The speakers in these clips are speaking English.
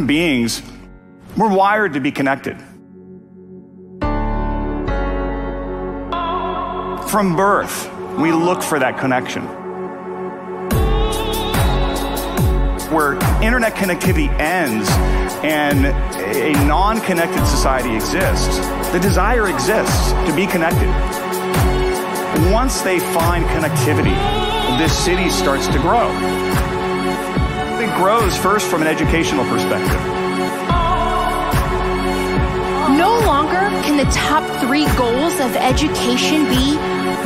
human beings, we're wired to be connected. From birth, we look for that connection. Where internet connectivity ends and a non-connected society exists, the desire exists to be connected. Once they find connectivity, this city starts to grow. It grows first from an educational perspective. No longer can the top 3 goals of education be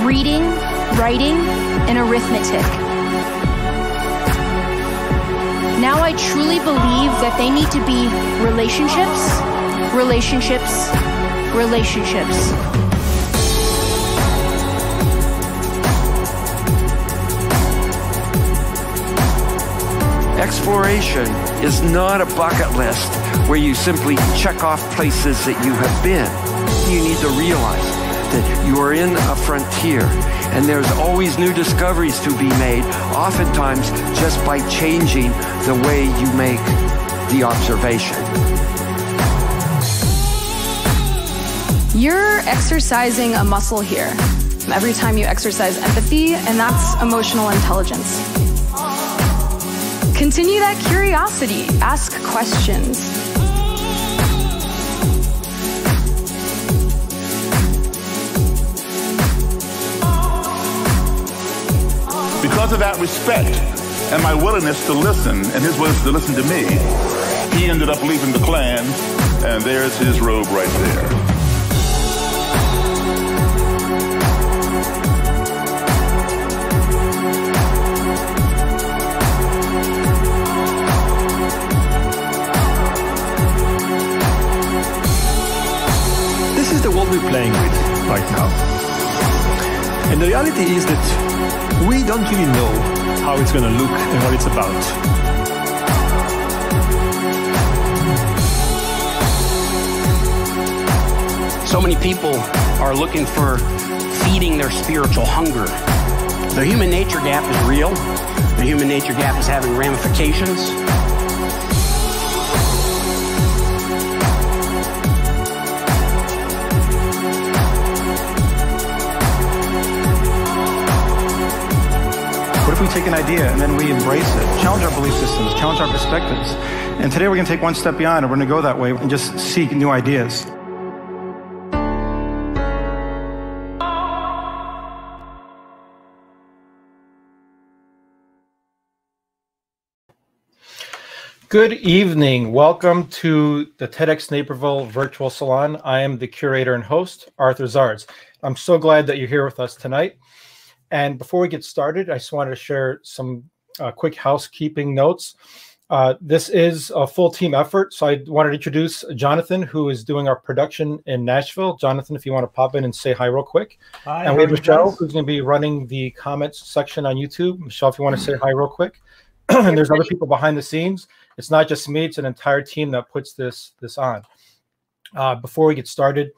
reading, writing, and arithmetic. Now I truly believe that they need to be relationships, relationships, relationships. Exploration is not a bucket list where you simply check off places that you have been. You need to realize that you are in a frontier and there's always new discoveries to be made, oftentimes just by changing the way you make the observation. You're exercising a muscle here every time you exercise empathy, and that's emotional intelligence. Continue that curiosity. Ask questions. Because of that respect and my willingness to listen, and his willingness to listen to me, he ended up leaving the Klan, and there's his robe right there. This is the world we're playing with right now. And the reality is that we don't really know how it's going to look and what it's about. So many people are looking for feeding their spiritual hunger. The human nature gap is real. The human nature gap is having ramifications. What if we take an idea and then we embrace it, challenge our belief systems, challenge our perspectives? And today we're going to take one step beyond, and we're going to go that way and just seek new ideas. Good evening. Welcome to the TEDx Naperville Virtual Salon. I am the curator and host, Arthur Zards. I'm so glad that you're here with us tonight. And before we get started, I just wanted to share some quick housekeeping notes. This is a full team effort, so I wanted to introduce Jonathan, who is doing our production in Nashville. Jonathan, if you want to pop in and say hi real quick. Hi. And we have Michelle, who's going to be running the comments section on YouTube. Michelle, if you want to say hi real quick. And there's other people behind the scenes. It's not just me, it's an entire team that puts this on. Before we get started,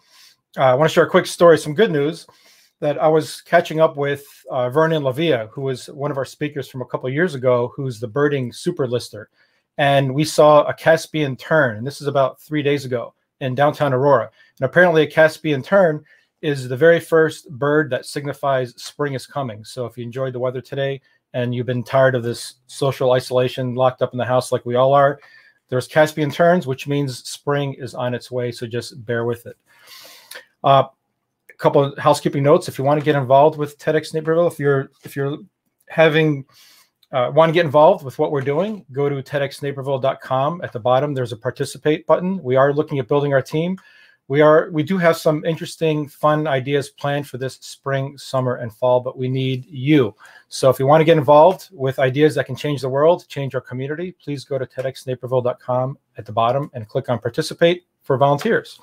I want to share a quick story, some good news. That I was catching up with Vernon Lavia, who was one of our speakers from a couple of years ago, who's the birding super lister. And we saw a Caspian tern, and this is about 3 days ago in downtown Aurora. And apparently a Caspian tern is the very first bird that signifies spring is coming. So if you enjoyed the weather today and you've been tired of this social isolation, locked up in the house like we all are, there's Caspian terns, which means spring is on its way. So just bear with it. Couple of housekeeping notes. If you want to get involved with TEDx Naperville, if you're having want to get involved with what we're doing, go to TEDxNaperville.com. At the bottom, there's a participate button. We are looking at building our team. We do have some interesting, fun ideas planned for this spring, summer, and fall, but we need you. So if you want to get involved with ideas that can change the world, change our community, please go to TEDxNaperville.com at the bottom and click on participate for volunteers.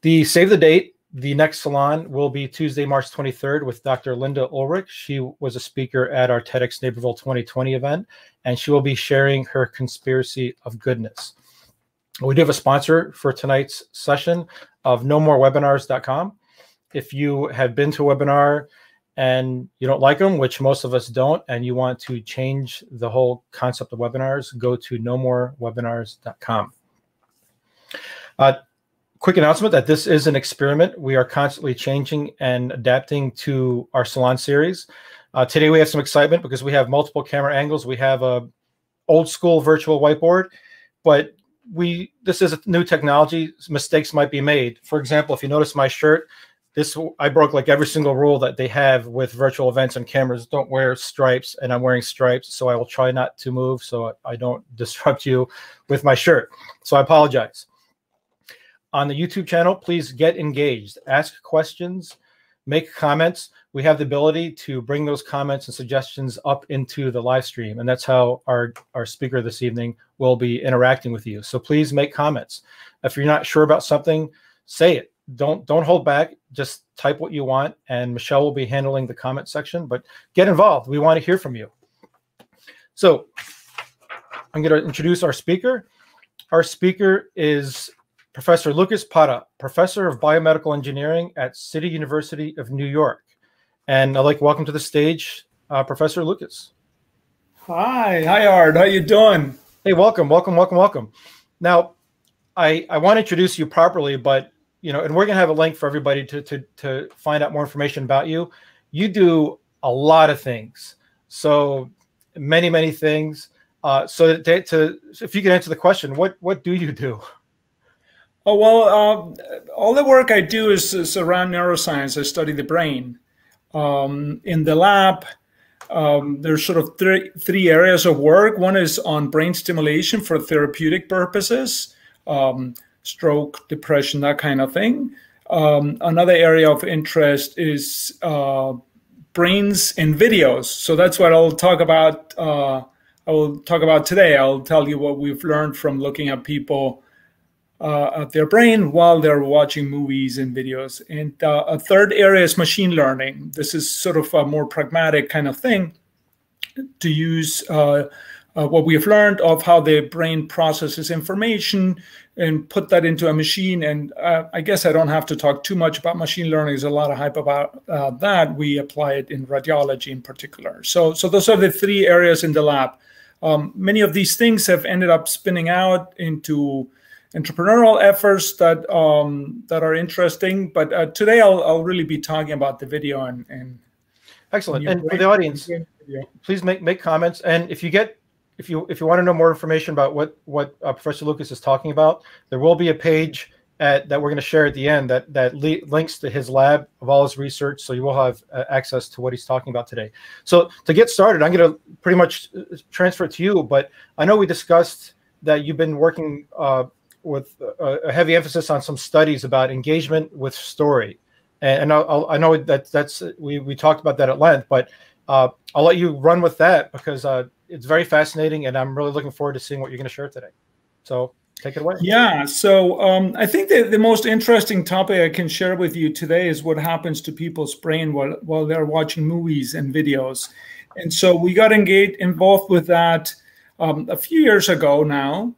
The save the date. The next salon will be Tuesday, March 23rd with Dr. Linda Ulrich. She was a speaker at our TEDx Naperville 2020 event, and she will be sharing her conspiracy of goodness. We do have a sponsor for tonight's session of nomorewebinars.com. If you have been to a webinar and you don't like them, which most of us don't, and you want to change the whole concept of webinars, go to nomorewebinars.com. Quick announcement that this is an experiment. We are constantly changing and adapting to our Salon series. Today we have some excitement because we have multiple camera angles. We have a old school virtual whiteboard, but this is a new technology. Mistakes might be made. For example, if you notice my shirt, I broke like every single rule that they have with virtual events and cameras. Don't wear stripes, and I'm wearing stripes, so I will try not to move so I don't disrupt you with my shirt. So I apologize. On the YouTube channel, please get engaged, ask questions, make comments. We have the ability to bring those comments and suggestions up into the live stream, and that's how our speaker this evening will be interacting with you. So please make comments. If you're not sure about something, say it. Don't hold back. Just type what you want, and Michelle will be handling the comment section. But get involved. We want to hear from you. So I'm going to introduce our speaker. Our speaker is Professor Lucas Parra, Professor of Biomedical Engineering at City University of New York. And I'd like to welcome to the stage Professor Lucas. Hi, Art. How you doing? Hey, welcome. Now, I want to introduce you properly, but and we're going to have a link for everybody to find out more information about you. You do a lot of things, so many things. So if you can answer the question, what do you do? Oh, well, all the work I do is around neuroscience. I study the brain. In the lab, there's sort of three areas of work. One is on brain stimulation for therapeutic purposes, stroke, depression, that kind of thing. Another area of interest is brains in videos. So that's what I'll talk about. I will talk about today. I'll tell you what we've learned from looking at people at their brain while they're watching movies and videos. And a third area is machine learning. This is sort of a more pragmatic kind of thing to use what we have learned of how the brain processes information and put that into a machine. And I guess I don't have to talk too much about machine learning. There's a lot of hype about that. We apply it in radiology in particular. So those are the three areas in the lab. Many of these things have ended up spinning out into entrepreneurial efforts that are interesting, but today I'll really be talking about the video and excellent. And for the audience, please make comments. And if you want to know more information about what Professor Lucas is talking about, there will be a page that we're going to share at the end that links to his lab of all his research, so you will have access to what he's talking about today. So to get started, I'm going to pretty much transfer it to you. But I know we discussed that you've been working with a heavy emphasis on some studies about engagement with story, and I know that's we talked about that at length, but I'll let you run with that because it's very fascinating, and I'm really looking forward to seeing what you're going to share today. So take it away. Yeah. So I think the most interesting topic I can share with you today is what happens to people's brain while they're watching movies and videos, and so we got involved with that a few years ago now.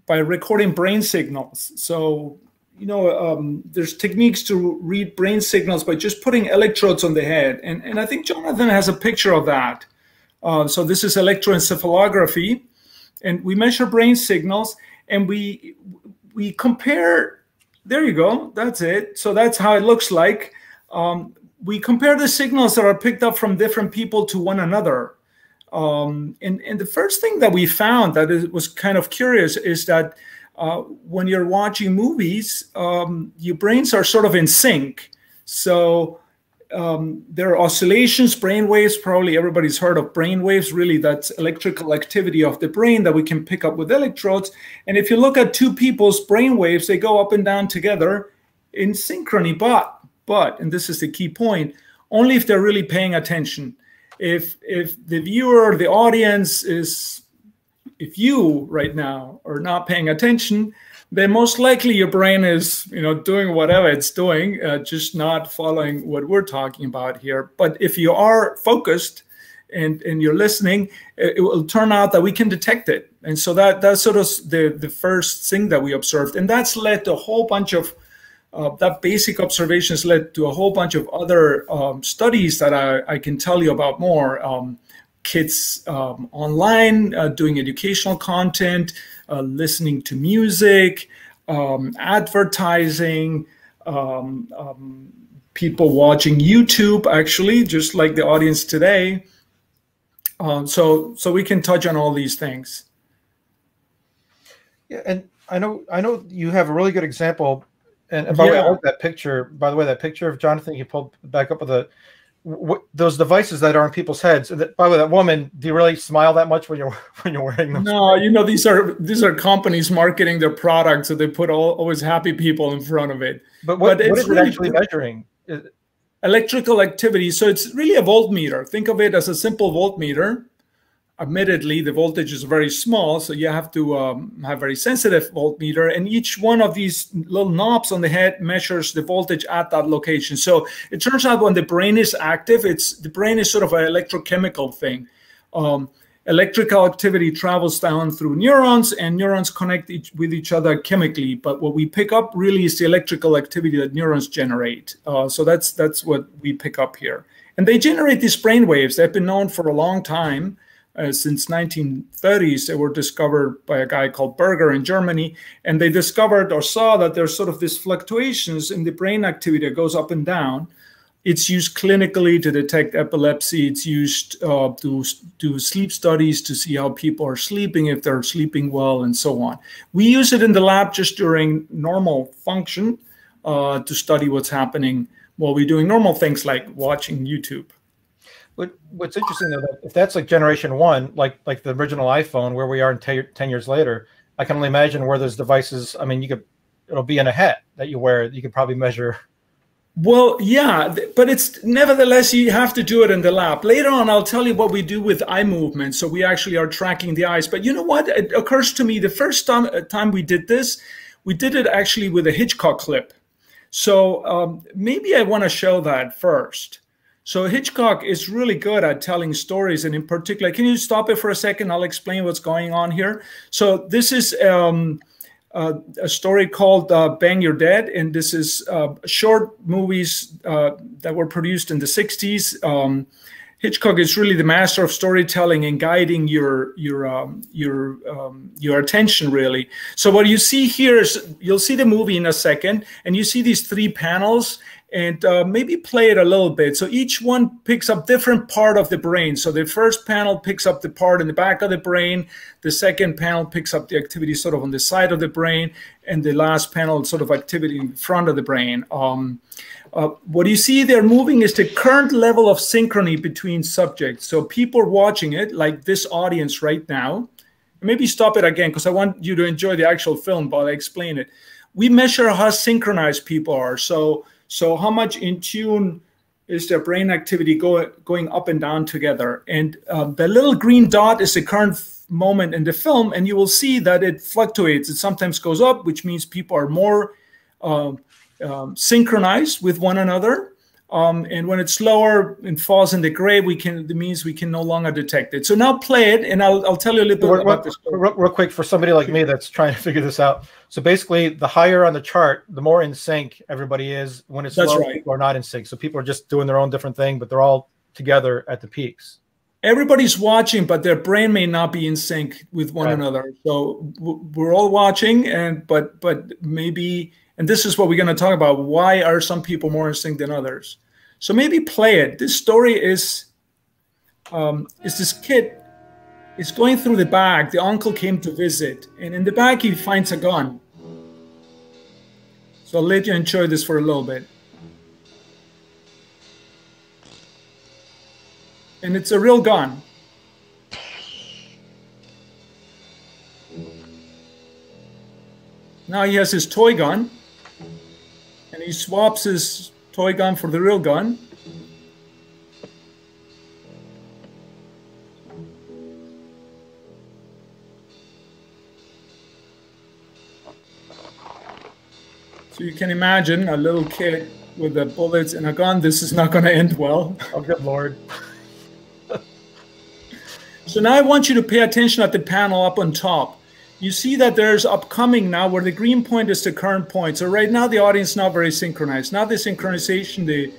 By recording brain signals. So, there's techniques to read brain signals by just putting electrodes on the head. And I think Jonathan has a picture of that. So this is electroencephalography. And we measure brain signals and we compare, there you go, that's it. So that's how it looks like. We compare the signals that are picked up from different people to one another. And the first thing that we found that was kind of curious is that when you're watching movies, your brains are sort of in sync. So there are oscillations, brain waves. Probably everybody's heard of brain waves. Really, that's electrical activity of the brain that we can pick up with electrodes. And if you look at two people's brain waves, they go up and down together in synchrony. But, and this is the key point, only if they're really paying attention. If the viewer, the audience if you right now are not paying attention, then most likely your brain is, doing whatever it's doing, just not following what we're talking about here. But if you are focused and you're listening, it will turn out that we can detect it. And so that's sort of the first thing that we observed. And that's led to a whole bunch of that basic observation has led to a whole bunch of other studies that I can tell you about more. Kids online doing educational content, listening to music, advertising, people watching YouTube, actually, just like the audience today. So we can touch on all these things. Yeah, and I know you have a really good example. And by the way, I like that picture. By the way, that picture of Jonathan you pulled back up with those devices that are in people's heads. By the way, that woman, do you really smile that much when you're wearing them? No, you know, these are companies marketing their product, so they put always happy people in front of it. But what is it actually measuring? Electrical activity. So it's really a voltmeter. Think of it as a simple voltmeter. Admittedly, the voltage is very small, so you have to have very sensitive voltmeter, and each one of these little knobs on the head measures the voltage at that location. So it turns out when the brain is active, the brain is sort of an electrochemical thing. Electrical activity travels down through neurons, and neurons connect with each other chemically. But what we pick up really is the electrical activity that neurons generate. So that's what we pick up here. And they generate these brain waves. They've been known for a long time. Since 1930s, they were discovered by a guy called Berger in Germany, and they discovered or saw that there's sort of these fluctuations in the brain activity that goes up and down. It's used clinically to detect epilepsy. It's used to do sleep studies to see how people are sleeping, if they're sleeping well, and so on. We use it in the lab just during normal function to study what's happening while we're doing normal things like watching YouTube. What's interesting though, if that's like generation one, like the original iPhone, where we are in 10 years later, I can only imagine where those devices. I mean, it'll be in a hat that you wear. You could probably measure. Well, yeah, but it's nevertheless, you have to do it in the lab. Later on, I'll tell you what we do with eye movement. So we actually are tracking the eyes. But you know what? It occurs to me the first time we did this, we did it actually with a Hitchcock clip. So maybe I want to show that first. So Hitchcock is really good at telling stories, and in particular, can you stop it for a second? I'll explain what's going on here. So this is a story called Bang You're Dead, and this is short movies that were produced in the 60s. Hitchcock is really the master of storytelling and guiding your attention, really. So what you see here is, you'll see the movie in a second, and you see these three panels, and maybe play it a little bit. So each one picks up different part of the brain. So the first panel picks up the part in the back of the brain. The second panel picks up the activity sort of on the side of the brain. And the last panel sort of activity in front of the brain. What you see there moving is the current level of synchrony between subjects. So people watching it, like this audience right now. Maybe stop it again, because I want you to enjoy the actual film while I explain it. We measure how synchronized people are. So how much in tune is their brain activity going up and down together? And the little green dot is the current moment in the film, and you will see that it fluctuates. It sometimes goes up, which means people are more synchronized with one another. And when it's lower and falls in the gray, it means we can no longer detect it. So now play it, and I'll tell you a little bit about this. Real quick, for somebody like me that's trying to figure this out. So basically, the higher on the chart, the more in sync everybody is. When it's low, people are not in sync. So people are just doing their own different thing, but they're all together at the peaks. Everybody's watching, but their brain may not be in sync with one another. So we're all watching, but maybe. And this is what we're going to talk about. Why are some people more in sync than others? So maybe play it. This story is this kid is going through the bag. The uncle came to visit, and in the bag he finds a gun. So I'll let you enjoy this for a little bit. And it's a real gun. Now he has his toy gun. And he swaps his toy gun for the real gun. So you can imagine a little kid with the bullets and a gun. This is not going to end well. Oh, good Lord. So now I want you to pay attention at the panel up on top. you see that there's upcoming now where the green point is the current point. So right now the audience is not very synchronized. Now the synchronization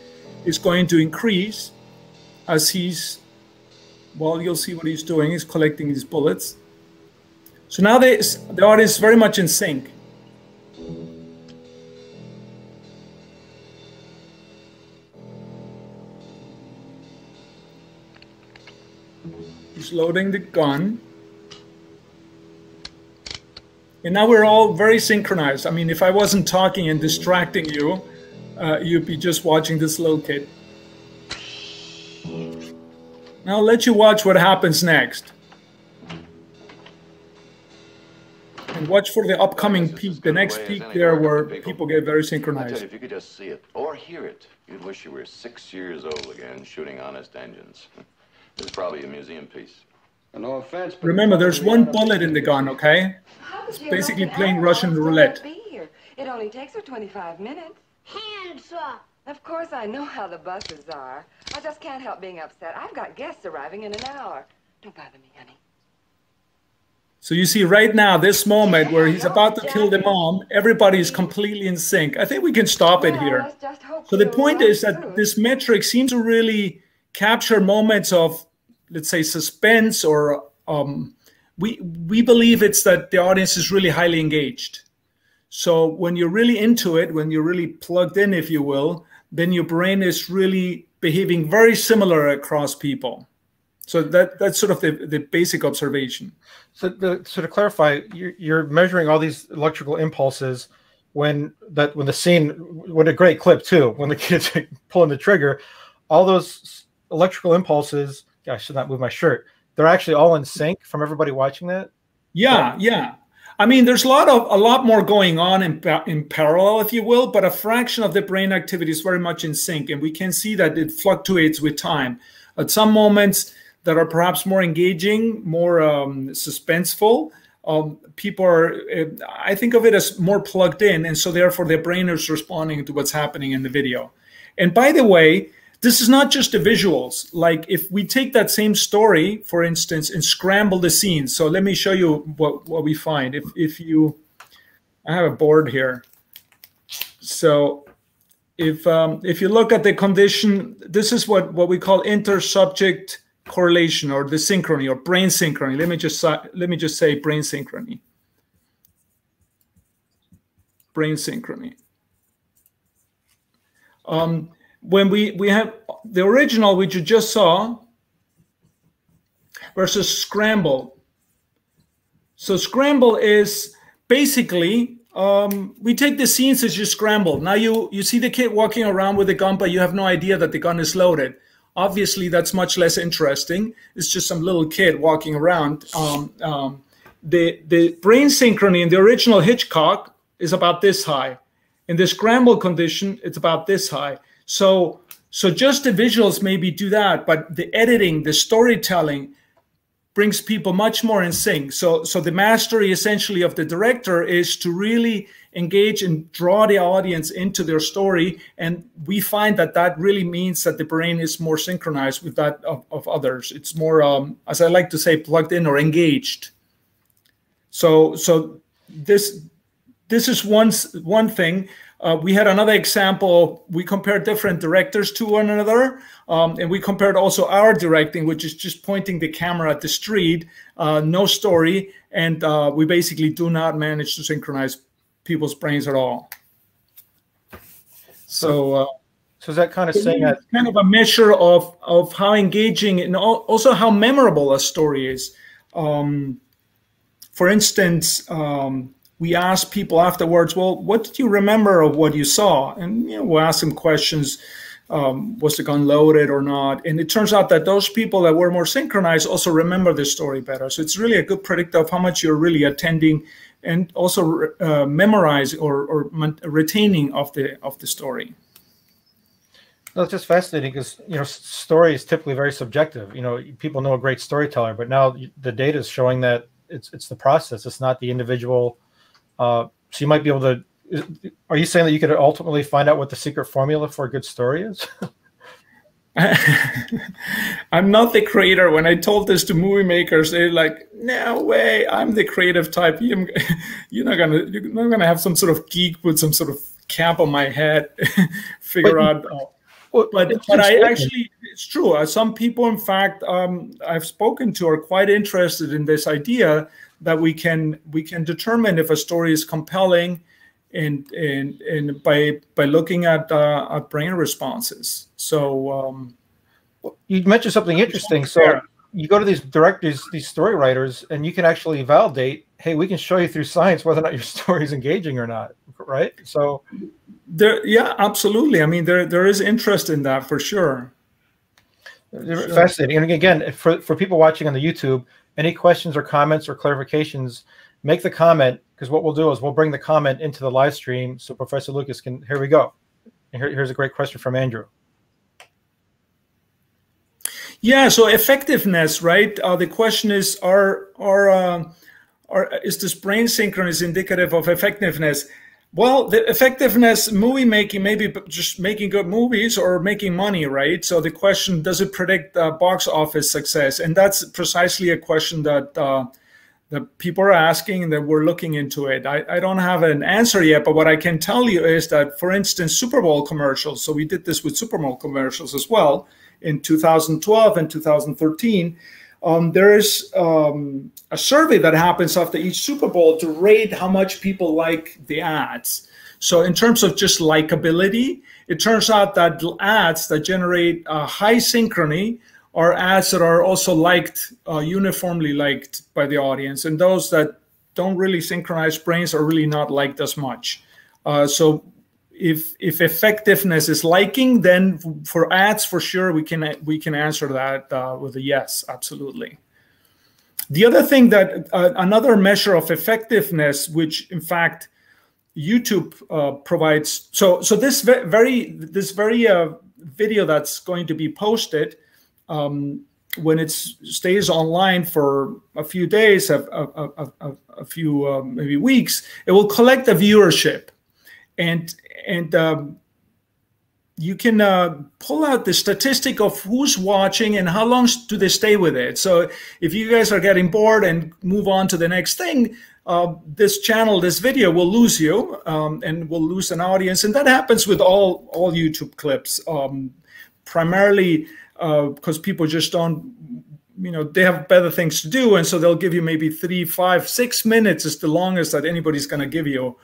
is going to increase as he's, well, you'll see what he's doing. He's collecting these bullets. So now the audience is very much in sync. He's loading the gun. And now we're all very synchronized. I mean, if I wasn't talking and distracting you, you'd be just watching this little kid. Now I'll let you watch what happens next. And watch for the upcoming peak, the next peak there where people get very synchronized. If you could just see it or hear it, you'd wish you were 6 years old again, shooting honest engines. This is probably a museum piece. No offense. Remember, there's one bullet in the gun, okay? It's basically playing Russian roulette. It only takes her 25 minutes. Hands up! Of course, I know how the buses are. I just can't help being upset. I've got guests arriving in an hour. Don't bother me, honey. So you see right now, this moment where he's about to kill the mom, everybody is completely in sync. I think we can stop it here. So the point is that this metric seems to really capture moments of, let's say, suspense, or we believe it's that the audience is really highly engaged. So when you're really into it, when you're really plugged in, if you will, then your brain is really behaving very similar across people. So that's sort of the basic observation. So to clarify, you're measuring all these electrical impulses when a great clip too, when the kid's pulling the trigger, all those electrical impulses, I should not move my shirt, they're actually all in sync from everybody watching that? Yeah. I mean, there's a lot more going on in parallel, if you will, but a fraction of the brain activity is very much in sync, and we can see that it fluctuates with time. At some moments that are perhaps more engaging, more suspenseful, people are, I think of it as more plugged in, and so therefore their brain is responding to what's happening in the video. And by the way, this is not just the visuals. Like if we take that same story, for instance, and scramble the scenes. So let me show you what we find. I have a board here. So if you look at the condition, this is what we call inter-subject correlation, or the synchrony, or brain synchrony. Let me just say brain synchrony. Brain synchrony. When we have the original, which you just saw, versus scramble. So scramble is basically, we take the scenes as you scramble. Now you see the kid walking around with a gun, but you have no idea that the gun is loaded. Obviously, that's much less interesting. It's just some little kid walking around. The brain synchrony in the original Hitchcock is about this high. In the scramble condition, it's about this high. So just the visuals maybe do that, but the editing, the storytelling brings people much more in sync. So the mastery essentially of the director is to really engage and draw the audience into their story. And we find that really means that the brain is more synchronized with that of others. It's more, as I like to say, plugged in or engaged. So this is one thing. We had another example. We compared different directors to one another, and we compared also our directing, which is just pointing the camera at the street, no story, and we basically do not manage to synchronize people's brains at all. So is that kind of saying that kind of a measure of how engaging and also how memorable a story is? For instance, we ask people afterwards, well, what did you remember of what you saw? And we'll ask them questions, was the gun loaded or not? And it turns out that those people that were more synchronized also remember the story better. So it's really a good predictor of how much you're really attending and also memorize or retaining of the story. No, it's just fascinating because story is typically very subjective. People know a great storyteller, but now the data is showing that it's the process. It's not the individual. So you might be able to. Are you saying that you could ultimately find out what the secret formula for a good story is? I'm not the creator. When I told this to movie makers, they're like, "No way! I'm the creative type. You're not gonna have some sort of geek with some sort of cap on my head, figure out." But I actually, it's true. Some people, in fact, I've spoken to, are quite interested in this idea that we can determine if a story is compelling, and by looking at brain responses. So you mentioned something interesting. So you go to these directors, these story writers, and you can actually validate, hey, we can show you through science whether or not your story is engaging or not, right? So yeah, absolutely. I mean, there is interest in that for sure. Fascinating. And again, for people watching on the YouTube, any questions or comments or clarifications, make the comment, because what we'll do is we'll bring the comment into the live stream so Professor Lucas can, here we go. And here's a great question from Andrew. Yeah, so effectiveness, right? The question is, is this brain synchronous indicative of effectiveness? Well, the effectiveness, movie making, maybe just making good movies or making money, right? So the question, does it predict box office success? And that's precisely a question that that people are asking, and that we're looking into it. I don't have an answer yet, but what I can tell you is that, for instance, Super Bowl commercials, so we did this with Super Bowl commercials as well in 2012 and 2013, there is a survey that happens after each Super Bowl to rate how much people like the ads. So in terms of just likability, it turns out that ads that generate high synchrony are ads that are also liked, uniformly liked by the audience. And those that don't really synchronize brains are really not liked as much. So if effectiveness is liking, then for ads, for sure, we can answer that with a yes, absolutely. The other thing that another measure of effectiveness, which in fact YouTube provides. So this very video that's going to be posted, when it stays online for a few days, a few maybe weeks, it will collect the viewership, and you can pull out the statistic of who's watching and how long do they stay with it. So if you guys are getting bored and move on to the next thing, this channel, this video will lose you, and will lose an audience. And that happens with all YouTube clips, primarily because people just don't, they have better things to do. And so they'll give you maybe 3, 5, 6 minutes is the longest that anybody's going to give you.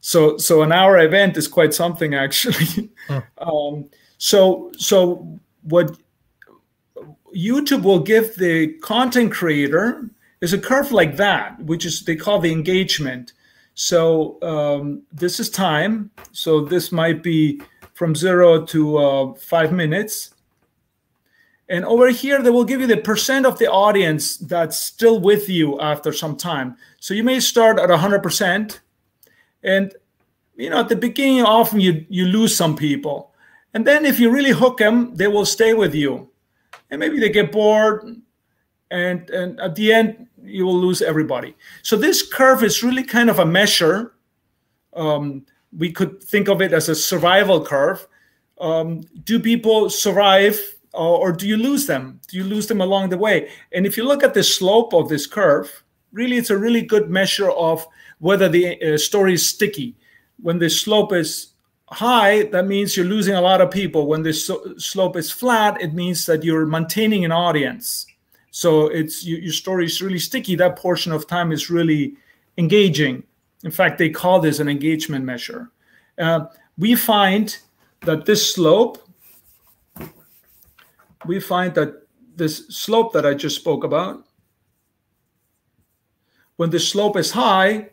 So an hour event is quite something, actually. So what YouTube will give the content creator is a curve like that, which is, they call the engagement. So this is time. So this might be from 0 to 5 minutes. And over here, they will give you the percent of the audience that's still with you after some time. So you may start at 100%. And, at the beginning, often you lose some people. And then if you really hook them, they will stay with you. And maybe they get bored. And at the end, you will lose everybody. So this curve is really kind of a measure. We could think of it as a survival curve. Do people survive, or do you lose them? Do you lose them along the way? And if you look at the slope of this curve, really, it's a really good measure of whether the story is sticky. When the slope is high, that means you're losing a lot of people. When the slope is flat, it means that you're maintaining an audience. So your story is really sticky. That portion of time is really engaging. In fact, they call this an engagement measure. We find that this slope, this slope that I just spoke about, when the slope is high,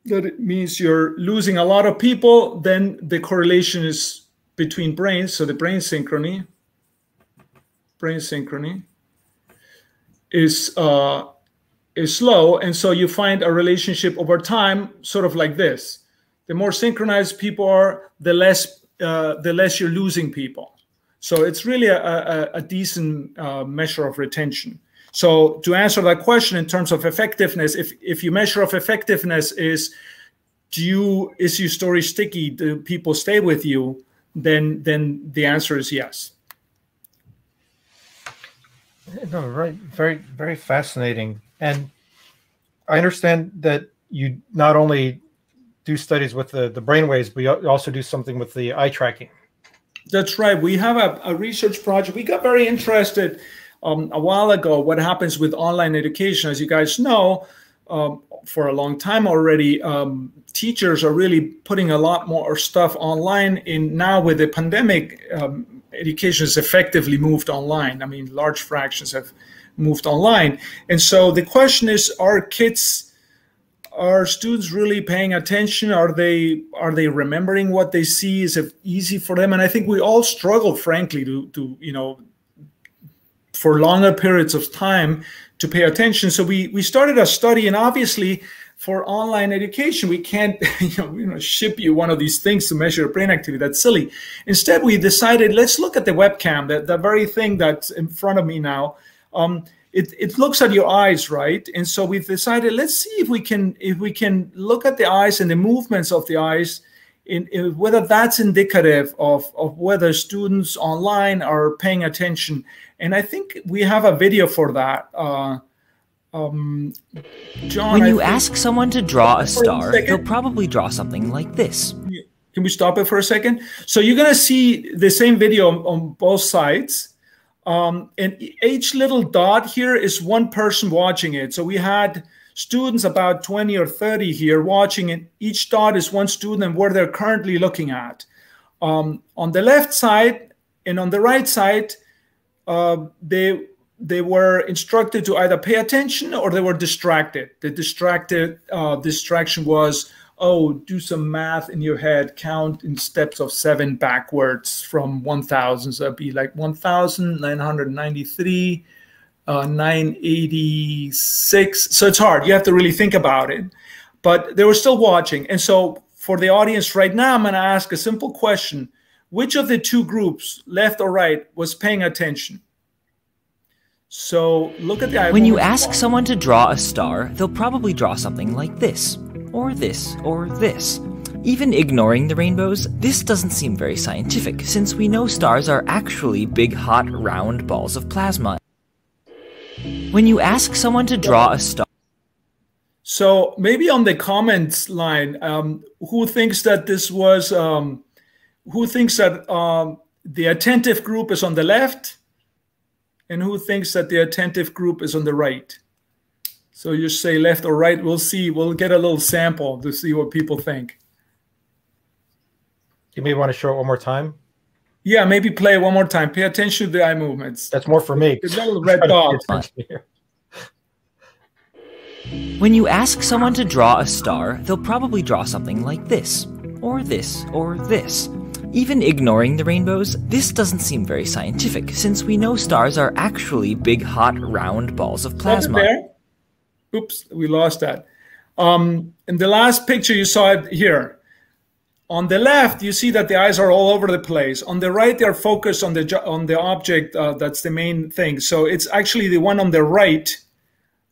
that it means you're losing a lot of people. Then the correlation is between brains. So the brain synchrony is low. And so you find a relationship over time, sort of like this. The more synchronized people are, the less you're losing people. So it's really a decent measure of retention. So to answer that question in terms of effectiveness, if your measure of effectiveness is your story sticky, do people stay with you, then the answer is yes. No, right. Very, very fascinating. And I understand that you not only do studies with the brainwaves, but you also do something with the eye tracking. That's right. We have a research project. We got very interested a while ago what happens with online education. As you guys know, for a long time already, teachers are really putting a lot more stuff online. Now with the pandemic, education has effectively moved online. I mean, large fractions have moved online. And so the question is, are students really paying attention? Are they remembering what they see? Is it easy for them? And I think we all struggle, frankly, to for longer periods of time to pay attention. So we started a study, and obviously for online education, we can't ship you one of these things to measure brain activity. That's silly. Instead, we decided, let's look at the webcam, the very thing that's in front of me now. It looks at your eyes, right? And so we've decided, let's see if we can look at the eyes and the movements of the eyes, in whether that's indicative of whether students online are paying attention. And I think we have a video for that. John, when you ask someone to draw a star, they'll probably draw something like this. Can we stop it for a second? So you're going to see the same video on both sides. And each little dot here is one person watching it. So we had students, about 20 or 30 here watching it. Each dot is one student and where they're currently looking at. On the left side and on the right side, they were instructed to either pay attention or they were distracted. The distraction was, oh, do some math in your head, count in steps of 7 backwards from 1,000. So that'd be like 1,993, 986. So it's hard. You have to really think about it. But they were still watching. And so for the audience right now, I'm going to ask a simple question. Which of the two groups, left or right, was paying attention? So look at the eye. When you ask someone to draw a star, they'll probably draw something like this, or this, or this. Even ignoring the rainbows, this doesn't seem very scientific, since we know stars are actually big, hot, round balls of plasma. When you ask someone to draw a star... So maybe on the comments line, who thinks that this was... who thinks that the attentive group is on the left? And who thinks that the attentive group is on the right? So you say left or right. We'll see. We'll get a little sample to see what people think. You may want to show it one more time. Yeah, maybe play it one more time. Pay attention to the eye movements. That's more for me. The little red dot. When you ask someone to draw a star, they'll probably draw something like this, or this, or this. Even ignoring the rainbows, this doesn't seem very scientific, since we know stars are actually big, hot, round balls of plasma. Oops, we lost that. In the last picture, you saw it here. On the left, you see that the eyes are all over the place. On the right, they're focused on the object. That's the main thing. So it's actually the one on the right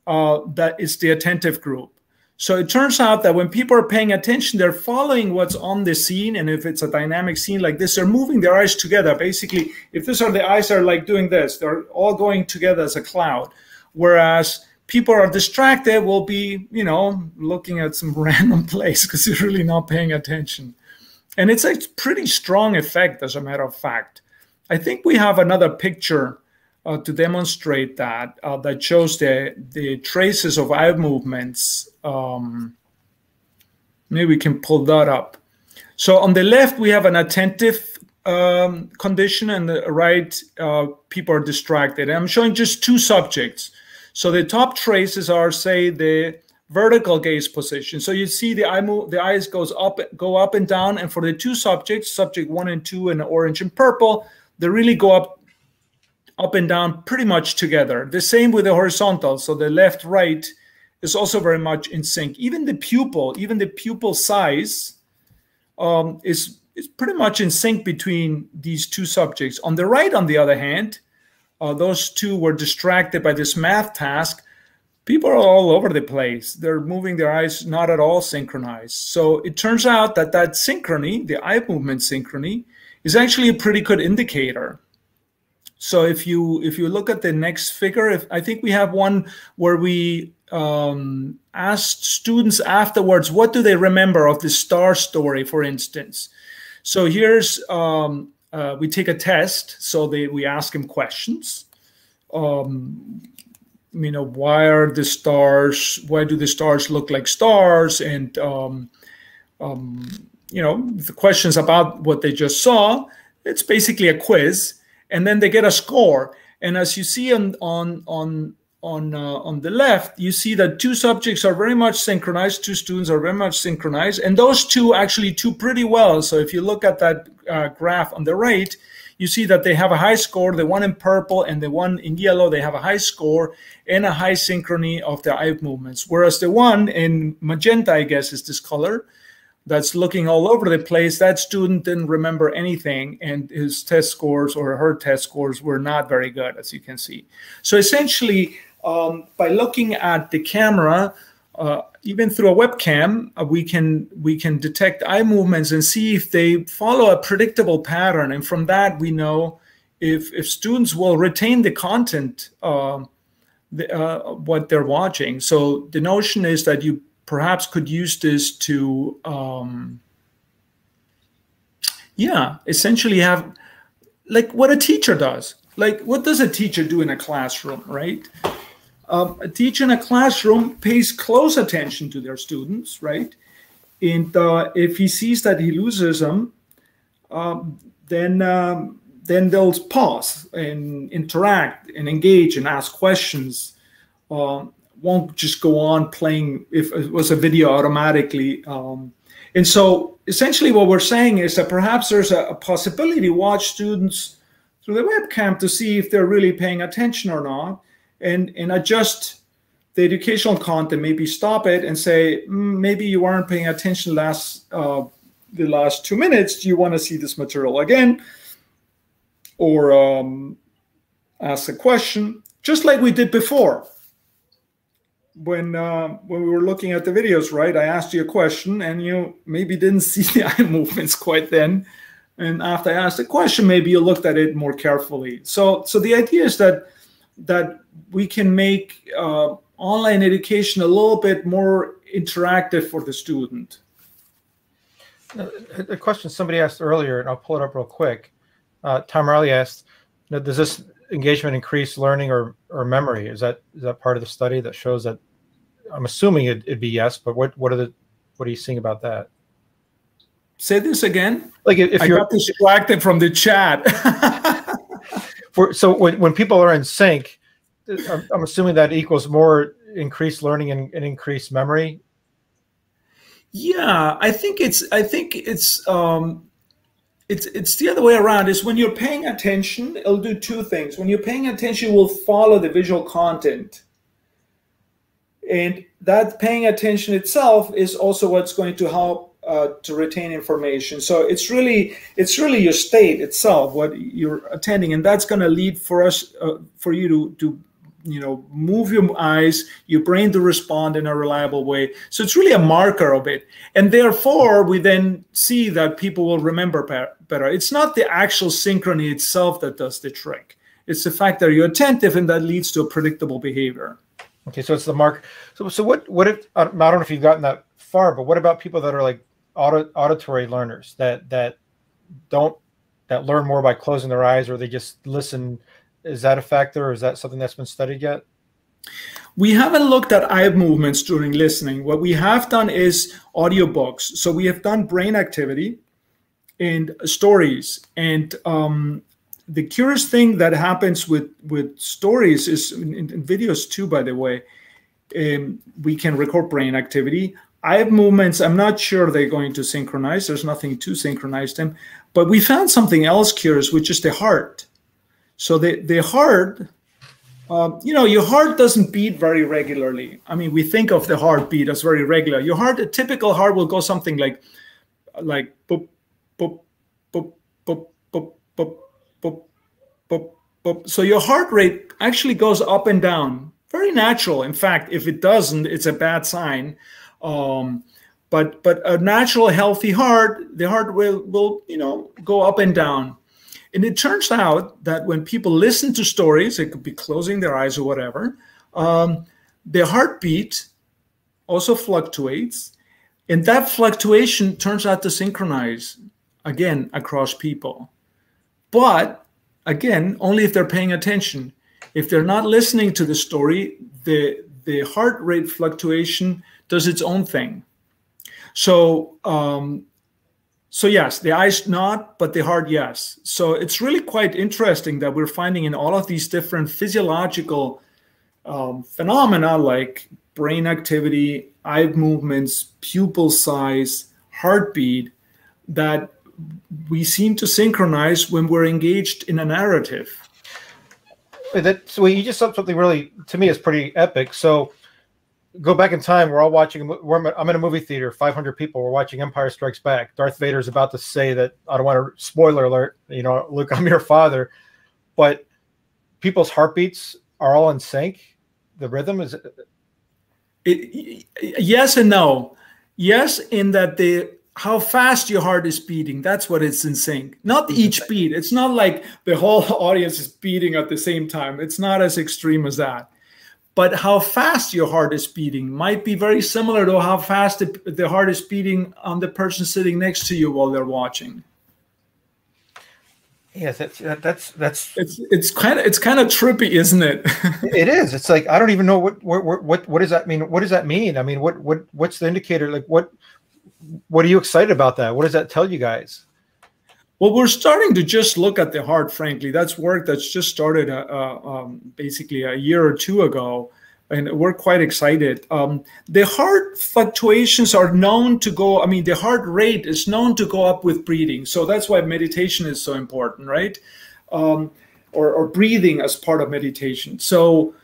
that is the attentive group. So it turns out that when people are paying attention, they're following what's on the scene. And if it's a dynamic scene like this, they're moving their eyes together. Basically, if these are the eyes are like doing this, they're all going together as a cloud. Whereas people are distracted, will be, looking at some random place because they're really not paying attention. And it's a pretty strong effect, as a matter of fact. I think we have another picture to demonstrate that, that shows the traces of eye movements. Maybe we can pull that up. So on the left, we have an attentive condition, and the right, people are distracted. And I'm showing just two subjects. So the top traces are, say, the vertical gaze position. So you see the eyes go up and down. And for the two subjects, subject 1 and 2 in orange and purple, they really go up and down pretty much together. The same with the horizontal. So the left, right is also very much in sync. Even the pupil size is pretty much in sync between these two subjects. On the right, on the other hand, those two were distracted by this math task. People are all over the place. They're moving their eyes not at all synchronized. So it turns out that synchrony, the eye movement synchrony, is actually a pretty good indicator. So if you look at the next figure, I think we have one where we asked students afterwards, what do they remember of the star story, for instance. So here's, we take a test, so we ask them questions. You know, why do the stars look like stars? And, you know, the questions about what they just saw. It's basically a quiz. And then they get a score. And as you see on the left, you see that two subjects are very much synchronized, two students are very much synchronized, and those two actually do pretty well. So if you look at that graph on the right, you see that they have a high score. The one in purple and the one in yellow, they have a high score and a high synchrony of their eye movements. Whereas the one in magenta, I guess, is this color, that's looking all over the place, that student didn't remember anything, and his test scores or her test scores were not very good, as you can see. So essentially, by looking at the camera, even through a webcam, we can detect eye movements and see if they follow a predictable pattern. And from that, we know if students will retain the content, what they're watching. So the notion is that you perhaps could use this to, essentially have, like what a teacher does. Like, what does a teacher do in a classroom, right? A teacher in a classroom pays close attention to their students, right? And if he sees that he loses them, then they'll pause and interact and engage and ask questions. Won't just go on playing if it was a video automatically. And so essentially what we're saying is that perhaps there's a possibility to watch students through the webcam to see if they're really paying attention or not, and adjust the educational content, maybe stop it and say, maybe you weren't paying attention the last 2 minutes. Do you want to see this material again? Or ask a question, just like we did before. When we were looking at the videos, right? I asked you a question and you maybe didn't see the eye movements quite then. And after I asked the question, maybe you looked at it more carefully. So the idea is that we can make online education a little bit more interactive for the student. A question somebody asked earlier, and I'll pull it up real quick. Tom Riley asked, does this engagement increase learning or memory? Is that part of the study that shows that? I'm assuming it'd be yes, but what are you seeing about that? Say this again. Like if you're got distracted from the chat. So when people are in sync, I'm assuming that equals more increased learning and increased memory. Yeah, I think it's the other way around. Is when you're paying attention, it'll do two things. When you're paying attention, you will follow the visual content. And that paying attention itself is also what's going to help to retain information. So it's really your state itself, what you're attending, and that's going to lead for you to move your eyes, your brain to respond in a reliable way. So it's really a marker of it, and therefore we then see that people will remember better. It's not the actual synchrony itself that does the trick. It's the fact that you're attentive, and that leads to a predictable behavior. So it's the mark. So what if, I don't know if you've gotten that far, but what about people that are like auditory learners that learn more by closing their eyes, or they just listen? Is that a factor, or is that something that's been studied yet? We haven't looked at eye movements during listening. What we have done is audiobooks. So we have done brain activity and stories. And the curious thing that happens with stories is, in videos too, by the way, we can record brain activity. Eye movements, I'm not sure they're going to synchronize. There's nothing to synchronize them. But we found something else curious, which is the heart. So the heart, your heart doesn't beat very regularly. I mean, we think of the heartbeat as very regular. Your heart, a typical heart will go something like boop, boop, boop, boop, boop, boop, boop, boop, boop. So your heart rate actually goes up and down. Very natural. In fact, if it doesn't, it's a bad sign. But a natural healthy heart, the heart will go up and down. And it turns out that when people listen to stories, they could be closing their eyes or whatever, their heartbeat also fluctuates. And that fluctuation turns out to synchronize, again, across people. But, again, only if they're paying attention. If they're not listening to the story, the heart rate fluctuation does its own thing. So, so yes, the eyes not, but the heart, yes. So it's really quite interesting that we're finding in all of these different physiological phenomena like brain activity, eye movements, pupil size, heartbeat, that we seem to synchronize when we're engaged in a narrative. So you just said something really, to me, is pretty epic. So go back in time. We're all watching. I'm in a movie theater, 500 people. We're watching Empire Strikes Back. Darth Vader's about to say that, I don't want to, spoiler alert, Luke, I'm your father. But people's heartbeats are all in sync. The rhythm is. Yes and no. Yes, in that how fast your heart is beating, that's what it's in sync. Not each beat. It's not like the whole audience is beating at the same time. It's not as extreme as that. But how fast your heart is beating might be very similar to how fast the heart is beating on the person sitting next to you while they're watching. Yes, it's kind of trippy, isn't it? It is. It's like, I don't even know what does that mean? What does that mean? I mean, what's the indicator? Like, what are you excited about that? What does that tell you guys? Well, we're starting to just look at the heart, frankly. That's work that's just started basically a year or two ago, and we're quite excited. The heart fluctuations are known to go, the heart rate is known to go up with breathing. So that's why meditation is so important, right? Or breathing as part of meditation. So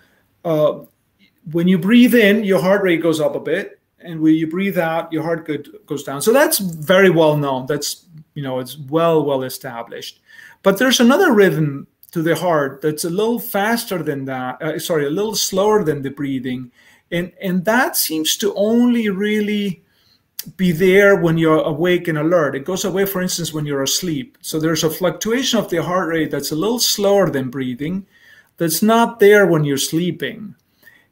when you breathe in, your heart rate goes up a bit. And when you breathe out, your heart goes down. So that's very well known. That's, it's well established. But there's another rhythm to the heart that's a little faster than that. A little slower than the breathing. And that seems to only really be there when you're awake and alert. It goes away, for instance, when you're asleep. So there's a fluctuation of the heart rate that's a little slower than breathing that's not there when you're sleeping.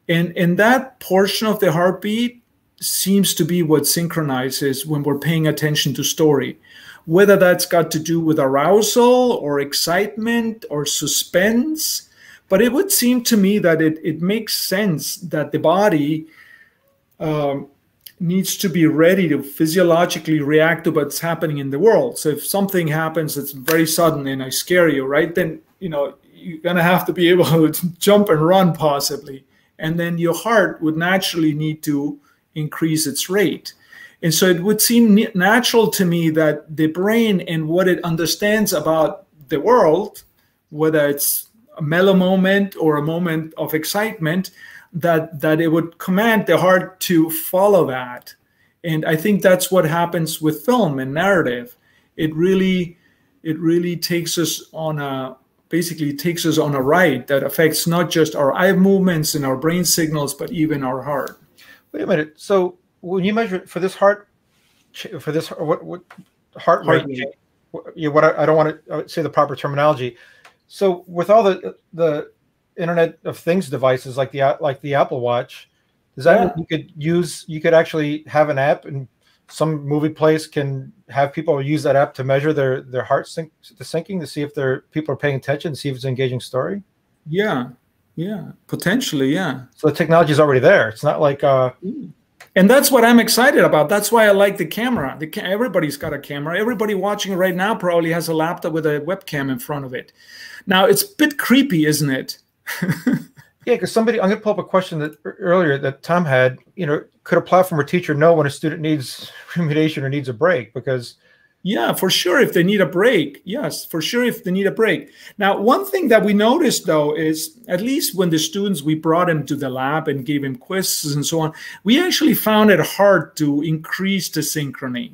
And that portion of the heartbeat seems to be what synchronizes when we're paying attention to story, whether that's got to do with arousal or excitement or suspense. But it would seem to me that it makes sense that the body needs to be ready to physiologically react to what's happening in the world. So if something happens that's very sudden and I scare you, right, then you're going to have to be able to jump and run possibly. And then your heart would naturally need to increase its rate. And so it would seem natural to me that the brain and what it understands about the world, whether it's a mellow moment or a moment of excitement, that it would command the heart to follow that. And I think that's what happens with film and narrative. It really takes us on a ride that affects not just our eye movements and our brain signals, but even our heart. Wait a minute. So when you measure for this heart what heart rate? I don't want to say the proper terminology. So with all the Internet of Things devices like the Apple Watch, does that mean you could actually have an app, and some movie place can have people use that app to measure their heart syncing to see if people are paying attention, see if it's an engaging story? Yeah, potentially, yeah. So the technology is already there. It's not like and that's what I'm excited about. That's why I like the camera. Everybody's got a camera. Everybody watching right now probably has a laptop with a webcam in front of it. Now, it's a bit creepy, isn't it? Yeah, because I'm going to pull up a question that earlier that Tom had. Could a platform or teacher know when a student needs remediation or needs a break? Because yeah, for sure, if they need a break. Yes, for sure, if they need a break. Now, one thing that we noticed, though, is at least when the students, we brought them to the lab and gave them quizzes and so on, we actually found it hard to increase the synchrony.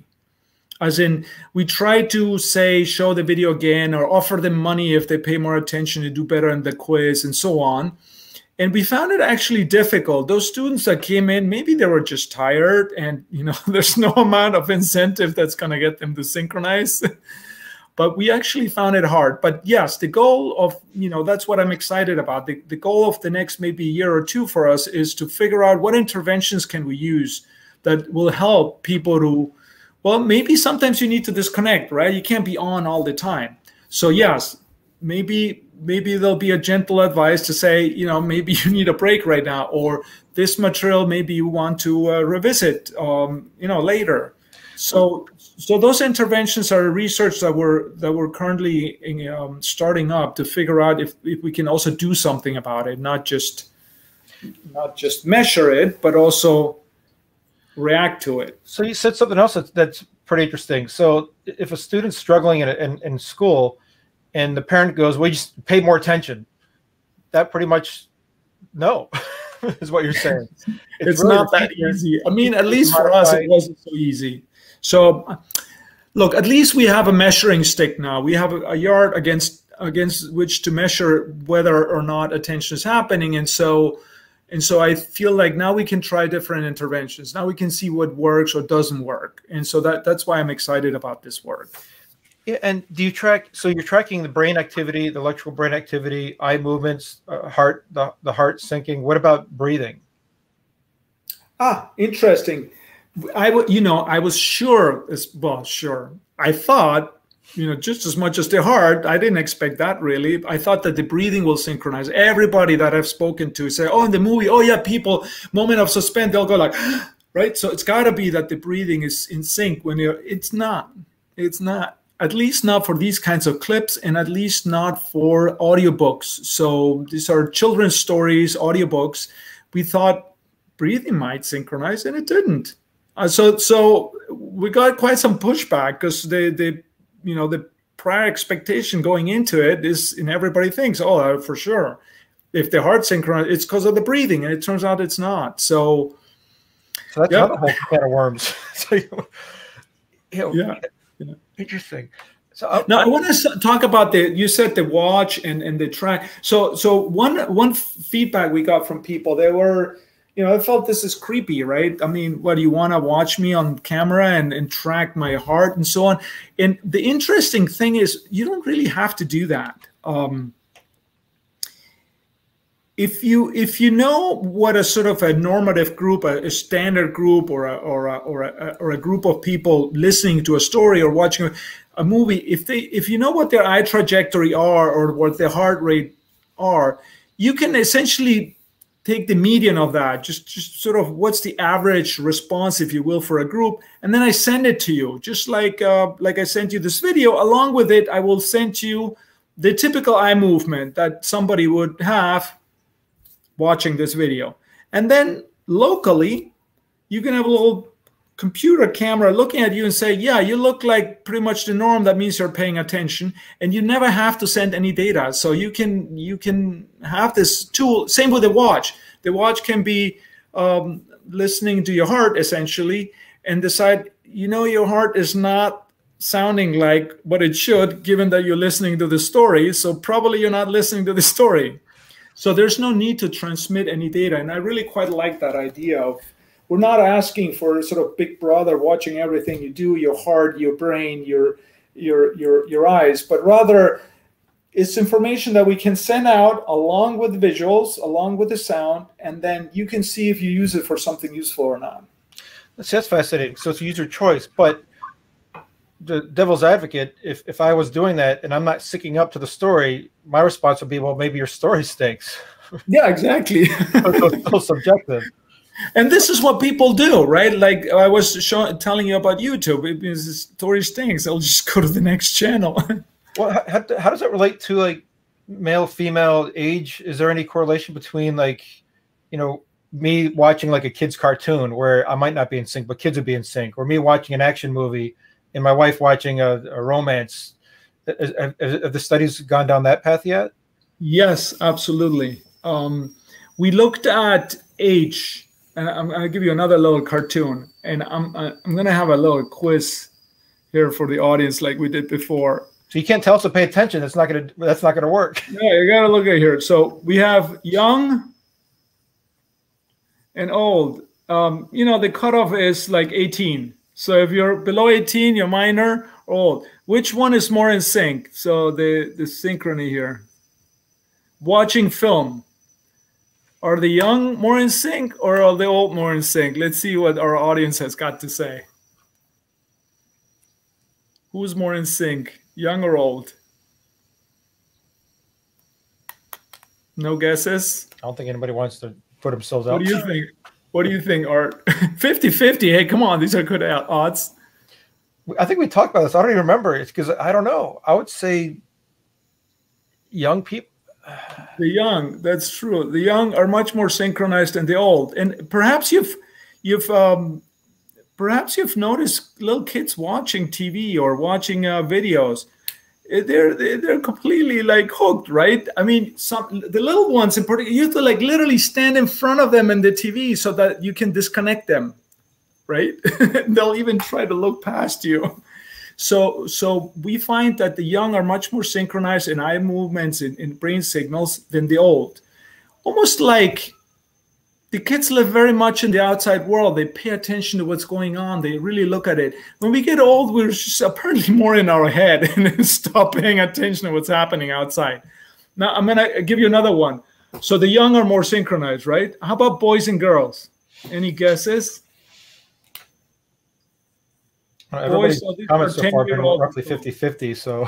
As in, we tried to say, show the video again or offer them money if they pay more attention to do better in the quiz and so on. And we found it actually difficult. Those students that came in, maybe they were just tired, and there's no amount of incentive that's going to get them to synchronize. But we actually found it hard. But yes, the goal of, that's what I'm excited about. The goal of the next maybe year or two for us is to figure out what interventions can we use that will help people to, well, maybe sometimes you need to disconnect, right? You can't be on all the time. So yes, maybe there'll be a gentle advice to say, maybe you need a break right now, or this material maybe you want to revisit, later. So those interventions are research that we're currently starting up to figure out if we can also do something about it, not just measure it, but also react to it. So you said something else that's pretty interesting. So if a student's struggling in school, and the parent goes, well, you just pay more attention, that pretty much, no, is what you're saying. It's really not that easy. I mean, at least for us, it wasn't so easy. So look, at least we have a measuring stick now. We have a yard against which to measure whether or not attention is happening. And so I feel like now we can try different interventions. Now we can see what works or doesn't work. And so that's why I'm excited about this work. Yeah, and do you track? So you're tracking the brain activity, the electrical brain activity, eye movements, heart, the heart syncing. What about breathing? Interesting. I was sure. I thought, just as much as the heart. I didn't expect that really. I thought that the breathing will synchronize. Everybody that I've spoken to say, "Oh, in the movie, oh yeah, people, moment of suspense, they'll go like," right. So it's got to be that the breathing is in sync. It's not. It's not. At least not for these kinds of clips, and at least not for audiobooks. So these are children's stories, audiobooks. We thought breathing might synchronize, and it didn't. So we got quite some pushback because the prior expectation going into it is, and everybody thinks, oh, for sure, if the heart synchronizes, it's because of the breathing, and it turns out it's not. So that's not a whole can of worms. Yeah. Interesting. So now I want to talk about you said the watch and the track. So one feedback we got from people, they were, I felt this is creepy, right? I mean, what, do you want to watch me on camera and track my heart and so on? And the interesting thing is you don't really have to do that. If you know what a sort of a normative group, a standard group, or a group of people listening to a story or watching a movie, if you know what their eye trajectory are or what their heart rate are, you can essentially take the median of that, just sort of what's the average response, if you will, for a group, and then I send it to you, just like I sent you this video. Along with it, I will send you the typical eye movement that somebody would have watching this video. And then locally, you can have a little computer camera looking at you and say, yeah, you look like pretty much the norm. That means you're paying attention, and you never have to send any data. So you can have this tool. Same with the watch. The watch can be listening to your heart essentially and decide, your heart is not sounding like what it should, given that you're listening to the story. So probably you're not listening to the story. So there's no need to transmit any data. And I really quite like that idea of, we're not asking for sort of big brother watching everything you do, your heart, your brain, your eyes, but rather it's information that we can send out along with visuals, along with the sound, and then you can see if you use it for something useful or not. That's fascinating. So it's a user choice, but the devil's advocate, if I was doing that and I'm not syncing up to the story, my response would be, well, maybe your story stinks. Yeah, exactly. It's so subjective. And this is what people do, right? Like I was telling you about YouTube. If the story stinks, I'll just go to the next channel. Well, how does it relate to like male, female, age? Is there any correlation between like, me watching like a kid's cartoon where I might not be in sync, but kids would be in sync, or me watching an action movie and my wife watching a romance? Have the studies gone down that path yet? Yes, absolutely. We looked at age, and I'm going to give you another little cartoon, and I'm going to have a little quiz here for the audience, like we did before. So you can't tell us to pay attention. That's not going to work. Yeah, you got to look at here. So we have young, and old. You know, the cutoff is like 18. So if you're below 18, you're minor or old. Which one is more in sync? So the synchrony here. Watching film. Are the young more in sync or are the old more in sync? Let's see what our audience has got to say. Who's more in sync, young or old? No guesses? I don't think anybody wants to put themselves out. What do you think? What do you think, Art? 50-50. Hey, come on. These are good odds. I think we talked about this. I don't even remember. It's because I don't know. I would say young people. The young, that's true. The young are much more synchronized than the old. And perhaps you've noticed little kids watching TV or watching videos. They're completely like hooked, right? I mean, the little ones in particular, you have to like literally stand in front of them in the TV so that you can disconnect them, right? They'll even try to look past you. So we find that the young are much more synchronized in eye movements, in brain signals than the old. Almost like the kids live very much in the outside world. They pay attention to what's going on. They really look at it. When we get old, we're just apparently more in our head and stop paying attention to what's happening outside. Now, I'm going to give you another one. So the young are more synchronized, right? How about boys and girls? Any guesses? Everybody's comments so far have been roughly 50-50, so.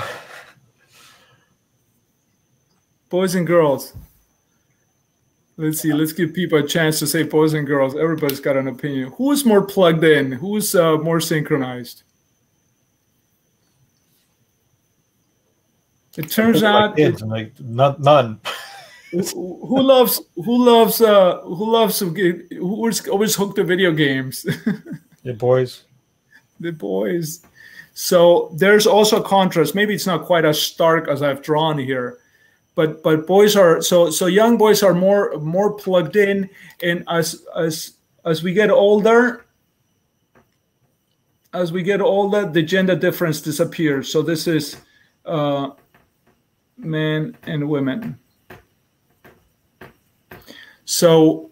Boys and girls. Let's see. Let's give people a chance to say boys and girls. Everybody's got an opinion. Who's more plugged in? Who's more synchronized? It turns out kids, like none. Who's always hooked to video games? The boys. The boys. So there's also a contrast. Maybe it's not quite as stark as I've drawn here. But boys are so young boys are more plugged in, and as we get older, the gender difference disappears. So this is men and women. So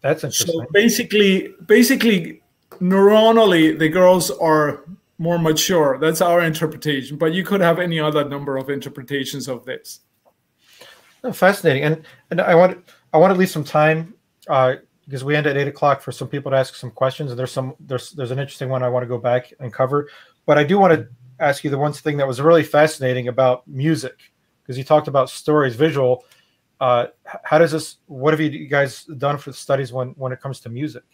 that's interesting. So basically, neuronally, the girls are more mature. That's our interpretation, but you could have any other number of interpretations of this. Oh, fascinating, and I want to leave some time because we end at 8 o'clock for some people to ask some questions, and there's an interesting one I want to go back and cover. But I do want to ask you the one thing that was really fascinating about music, because you talked about stories, visual. How does this? What have you guys done for the studies when it comes to music?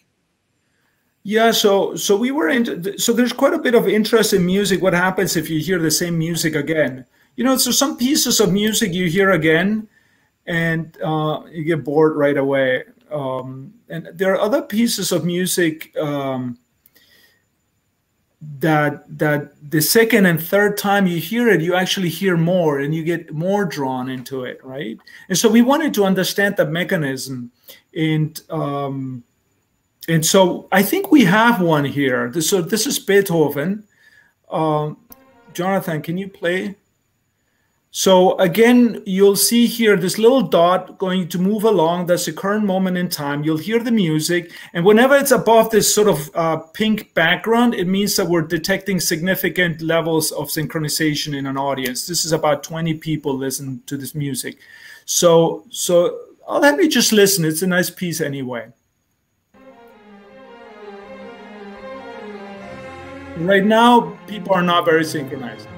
Yeah, so we were into, so there's quite a bit of interest in music. What happens if you hear the same music again? You know, so some pieces of music you hear again, and you get bored right away. And there are other pieces of music that the second and third time you hear it, you actually hear more, and you get more drawn into it, right? And so we wanted to understand the mechanism, and so I think we have one here. So this is Beethoven. Jonathan, can you play? So again, you'll see here this little dot going to move along. That's the current moment in time. You'll hear the music. And whenever it's above this sort of pink background, it means that we're detecting significant levels of synchronization in an audience. This is about 20 people listen to this music. So let me just listen. It's a nice piece anyway. Right now, people are not very synchronized.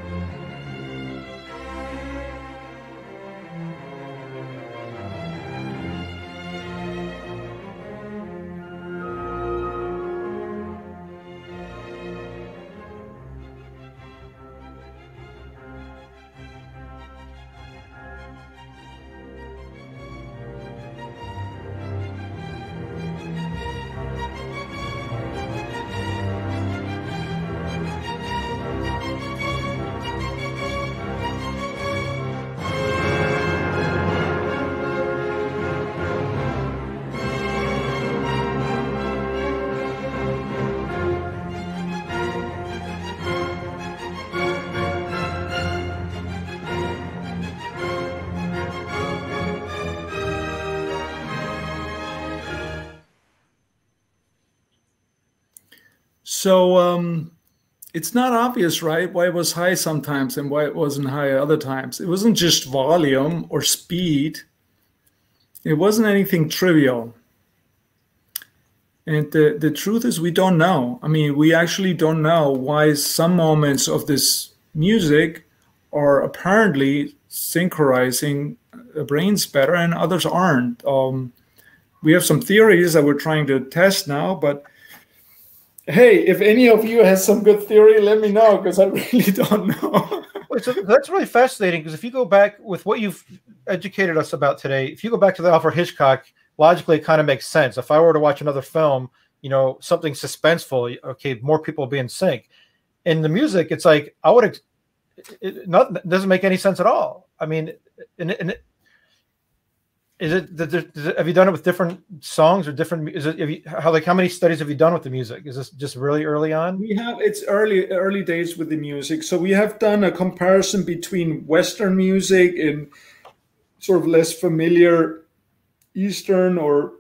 So it's not obvious, right, why it was high sometimes and why it wasn't high other times. It wasn't just volume or speed. It wasn't anything trivial. And the truth is we don't know. I mean, we actually don't know why some moments of this music are apparently synchronizing the brains better and others aren't. We have some theories that we're trying to test now, but hey, if any of you has some good theory, let me know, because I really don't know. So that's really fascinating, because if you go back with what you've educated us about today, if you go back to the Alfred Hitchcock, logically it kind of makes sense. If I were to watch another film, you know, something suspenseful, okay, more people will be in sync. In the music, it's like I would, it doesn't make any sense at all. I mean, is it? Have you done it with different songs or different? Is it? How many studies have you done with the music? Is this just really early on? We have. It's early days with the music. So we have done a comparison between Western music and sort of less familiar Eastern or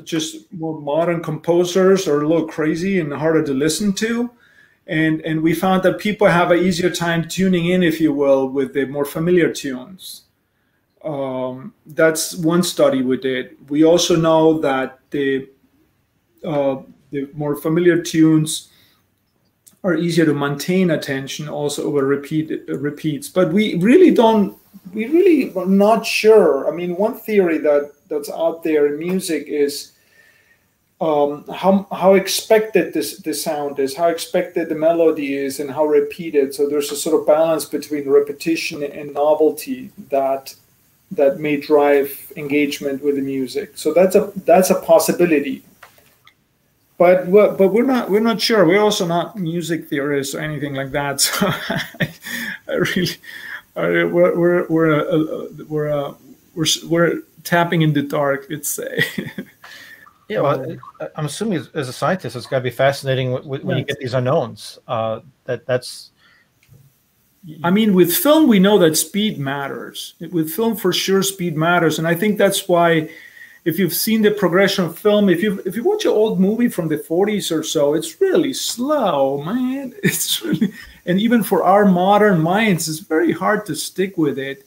just more modern composers are a little crazy and harder to listen to. And we found that people have an easier time tuning in, if you will, with the more familiar tunes. That's one study we did. We also know that the more familiar tunes are easier to maintain attention also over repeats. But we really are not sure. I mean, one theory that's out there in music is how expected the sound is, how expected the melody is, and how repeated. So there's a sort of balance between repetition and novelty that may drive engagement with the music. So that's a possibility. But we're not sure. We're also not music theorists or anything like that. So we're tapping in the dark, let's say. Yeah, well, I'm assuming as a scientist, it's got to be fascinating when you get these unknowns. That's. I mean, with film, we know that speed matters. With film, for sure, speed matters, and I think that's why, if you've seen the progression of film, if you watch an old movie from the 40s or so, it's really slow, man. It's really, and even for our modern minds, it's very hard to stick with it.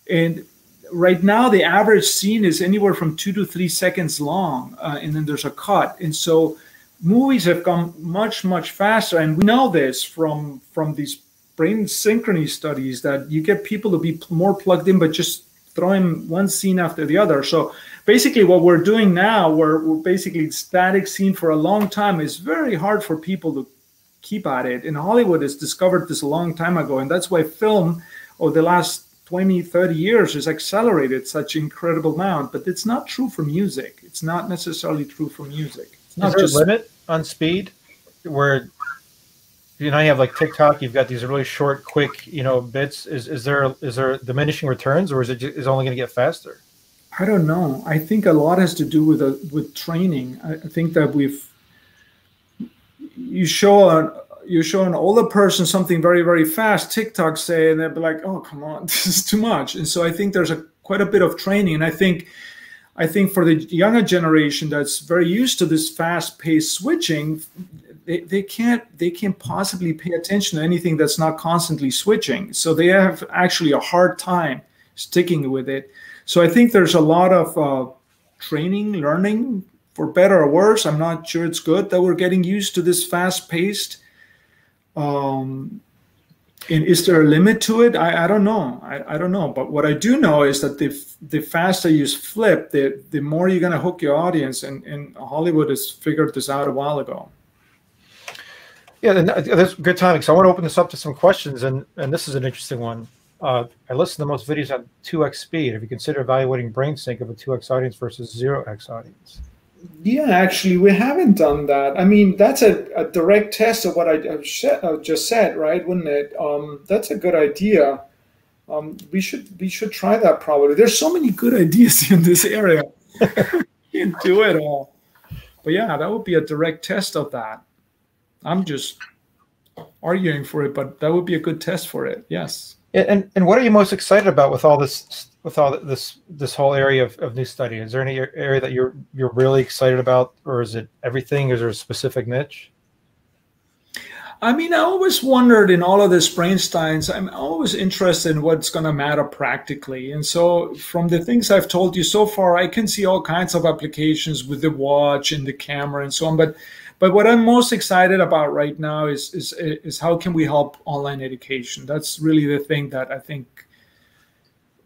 And right now, the average scene is anywhere from 2 to 3 seconds long, and then there's a cut. And so, movies have gone much faster, and we know this from these brain synchrony studies, that you get people to be more plugged in, but just throwing one scene after the other. So basically what we're doing now, we're basically static scene for a long time. It's very hard for people to keep at it. And Hollywood has discovered this a long time ago. And that's why film over the last 20, 30 years has accelerated such incredible amount. But it's not true for music. It's not necessarily true for music. It's not Is there a limit on speed where, you know, you have like TikTok, you've got these really short, quick, you know, bits. Is there diminishing returns, or is it only going to get faster? I don't know. I think a lot has to do with training. I think that you show an older person something very, very fast, TikTok say, and they'll be like, oh, come on, this is too much. And so I think there's quite a bit of training. And I think for the younger generation that's very used to this fast-paced switching, they can't possibly pay attention to anything that's not constantly switching. So they have actually a hard time sticking with it. So I think there's a lot of training, learning, for better or worse. I'm not sure it's good that we're getting used to this fast-paced. And is there a limit to it? I don't know. I don't know. But what I do know is that the faster you flip, the more you're going to hook your audience. And Hollywood has figured this out a while ago. Yeah, that's good timing. So I want to open this up to some questions, and this is an interesting one. I listen to most videos at 2x speed. Have you considered evaluating brain sync of a 2x audience versus 0x audience? Yeah, actually, we haven't done that. I mean, that's a direct test of what I just said, right? Wouldn't it? That's a good idea. We should try that probably. There's so many good ideas in this area. Can't do it all. But yeah, that would be a direct test of that. I'm just arguing for it, but that would be a good test for it. Yes. And what are you most excited about with all this whole area of new study? Is there any area that you're really excited about, or is it everything? Is there a specific niche? I mean, I always wondered in all of this brainstorms, I'm always interested in what's going to matter practically. And so from the things I've told you so far, I can see all kinds of applications with the watch and the camera and so on. But what I'm most excited about right now is how can we help online education? That's really the thing that I think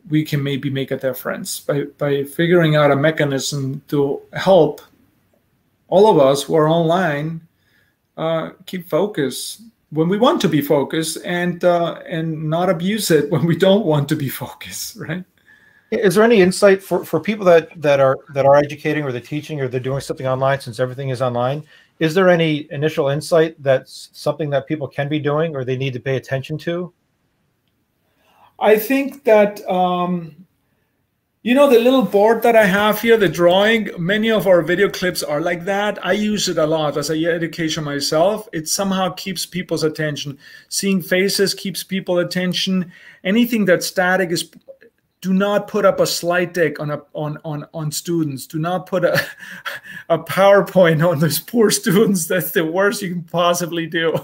we can maybe make a difference by figuring out a mechanism to help all of us who are online keep focus when we want to be focused, and not abuse it when we don't want to be focused, right? Is there any insight for people that are educating, or they're teaching, or they're doing something online, since everything is online? Is there any initial insight that's something that people can be doing or they need to pay attention to? I think that you know, the little board that I have here, the drawing, many of our video clips are like that. I use it a lot as an education myself. It somehow keeps people's attention. Seeing faces keeps people attention. Anything that's static is, do not put up a slide deck on students. Do not put a PowerPoint on those poor students. That's the worst you can possibly do.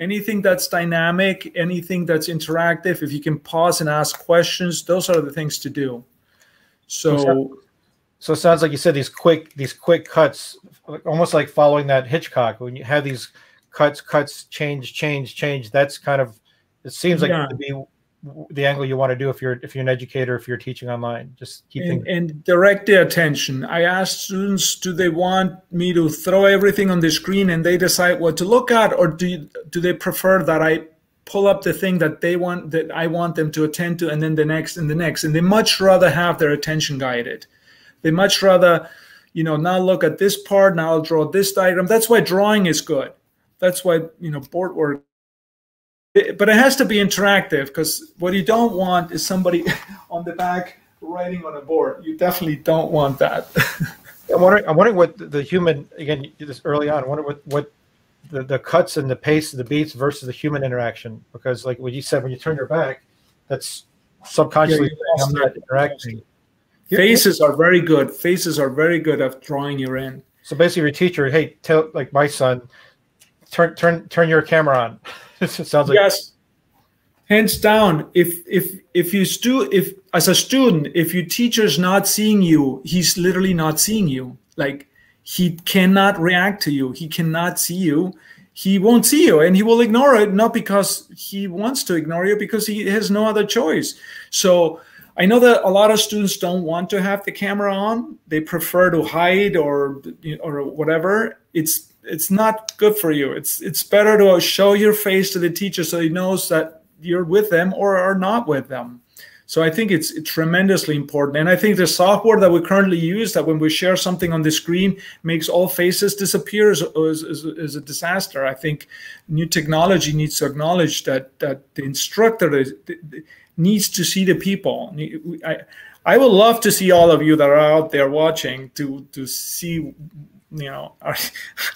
Anything that's dynamic, anything that's interactive, if you can pause and ask questions, those are the things to do. So it sounds like you said these quick cuts, almost like following that Hitchcock. When you have these cuts, change. That's kind of, it seems like to be the angle you want to do if you're an educator, if you're teaching online. Just keep and direct their attention. I asked students, do they want me to throw everything on the screen and they decide what to look at, or do they prefer that I pull up the thing that they want, that I want them to attend to, and then the next and the next? And they much rather have their attention guided. They much rather, you know, now look at this part, now I'll draw this diagram. That's why drawing is good. That's why, you know, board work. But it has to be interactive, because what you don't want is somebody on the back writing on a board. You definitely don't want that. I'm wondering what the human, again, this early on, I wonder what the cuts and the pace of the beats versus the human interaction, because like what you said, when you turn your back, that's subconsciously I'm not interacting. Faces are very good. Faces are very good at drawing you in. So basically your teacher, hey, tell, like my son, turn your camera on. It sounds like, yes, hands down. If as a student, if your teacher's not seeing you, he's literally not seeing you. Like, he cannot react to you. He cannot see you. He won't see you, and he will ignore it, not because he wants to ignore you, because he has no other choice. So I know that a lot of students don't want to have the camera on. They prefer to hide or whatever. It's not good for you. It's better to show your face to the teacher so he knows that you're with them or are not with them. So I think it's tremendously important. And I think the software that we currently use, that when we share something on the screen makes all faces disappear, is a disaster. I think new technology needs to acknowledge that the instructor needs to see the people. I would love to see all of you that are out there watching to see, you know,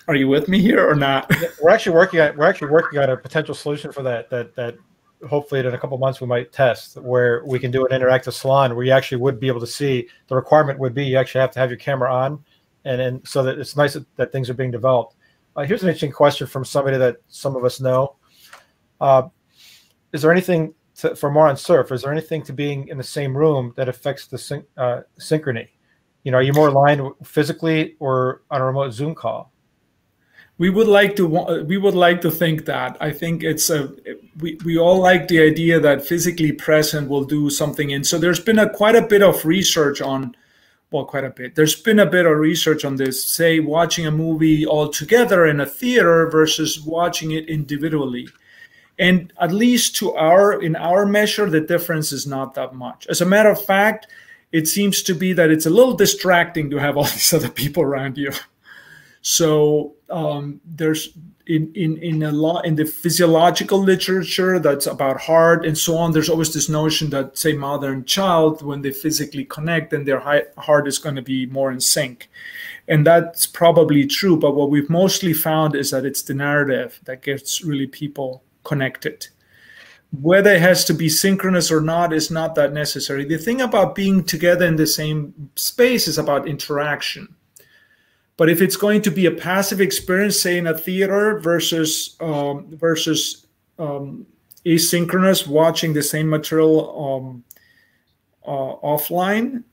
are you with me here or not? We're actually working on a potential solution for that hopefully in a couple of months we might test, where we can do an interactive salon where you actually would be able to see. The requirement would be you actually have to have your camera on, and so that it's nice that things are being developed. Here's an interesting question from somebody that some of us know. Is there anything for more on surf? Is there anything to being in the same room that affects the synchrony? You know, are you more aligned physically or on a remote Zoom call? We would like to think that. I think it's we all like the idea that physically present will do something. And so there's been quite a bit of research on, well, quite a bit. There's been a bit of research on this, say watching a movie all together in a theater versus watching it individually. And at least in our measure, the difference is not that much. As a matter of fact, it seems to be that it's a little distracting to have all these other people around you. So there's in the physiological literature that's about heart and so on, there's always this notion that, say, mother and child, when they physically connect, then their heart is going to be more in sync. And that's probably true. But what we've mostly found is that it's the narrative that gets really people connected. Whether it has to be synchronous or not is not that necessary. The thing about being together in the same space is about interaction. But if it's going to be a passive experience, say in a theater versus asynchronous, watching the same material offline,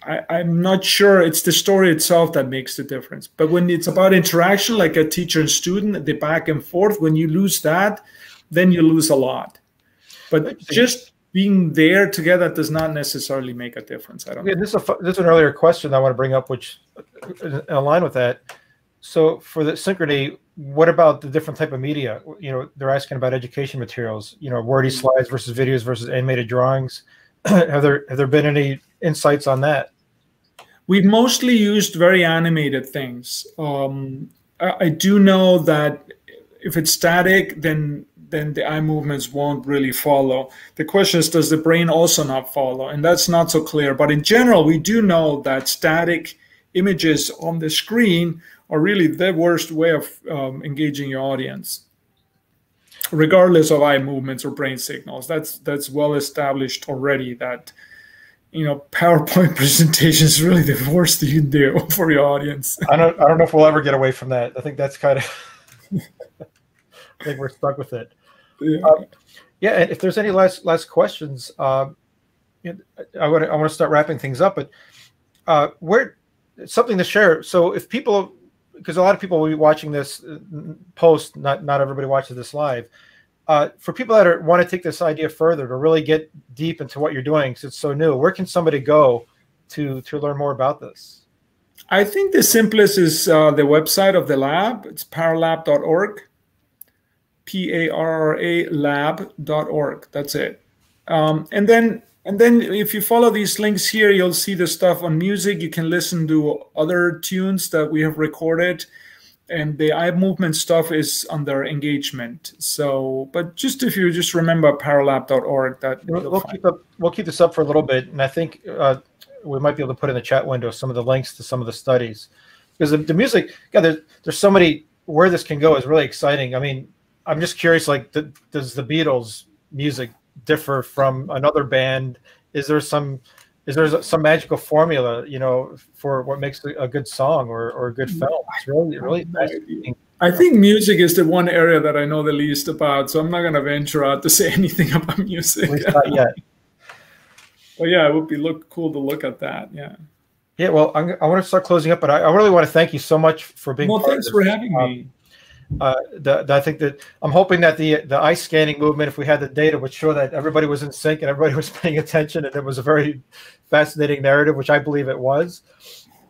I'm not sure it's the story itself that makes the difference. But when it's about interaction, like a teacher and student, the back and forth, when you lose that, then you lose a lot. But just being there together does not necessarily make a difference. I don't know. This is an earlier question I want to bring up, which align with that. So for the synchrony, what about the different type of media? You know, they're asking about education materials, you know, wordy slides versus videos versus animated drawings. Have there been any insights on that? We've mostly used very animated things. I do know that if it's static, then the eye movements won't really follow. The question is, does the brain also not follow? And that's not so clear. But in general, we do know that static images on the screen are really the worst way of engaging your audience, regardless of eye movements or brain signals. That's well established already that, you know, PowerPoint presentation is really the worst you can do for your audience. I don't know if we'll ever get away from that. I think that's kind of I think we're stuck with it. Yeah, and if there's any last questions, I want to start wrapping things up. But something to share. So if people, because a lot of people will be watching this post, not everybody watches this live. For people that want to take this idea further, to really get deep into what you're doing, because it's so new, where can somebody go to learn more about this? I think the simplest is the website of the lab. It's parralab.org. Parra lab.org. That's it. And then if you follow these links here, you'll see the stuff on music. You can listen to other tunes that we have recorded, and the eye movement stuff is under engagement. So, but if you just remember parralab.org, that we'll keep this up for a little bit, and I think we might be able to put in the chat window some of the links to some of the studies, because the music, God, there's so many where this can go is really exciting. I mean, I'm just curious, like, does the Beatles music differ from another band? Is there some magical formula, you know, for what makes a good song or a good film? It's really fascinating. I think music is the one area that I know the least about, so I'm not going to venture out to say anything about music. At least not yet. Well, yeah, it would be cool to look at that. Yeah. Yeah. Well, I want to start closing up, but I really want to thank you so much for being. Well, thanks for having me. I think that I'm hoping that the eye scanning movement, if we had the data, would show that everybody was in sync and everybody was paying attention, and it was a very fascinating narrative, which I believe it was.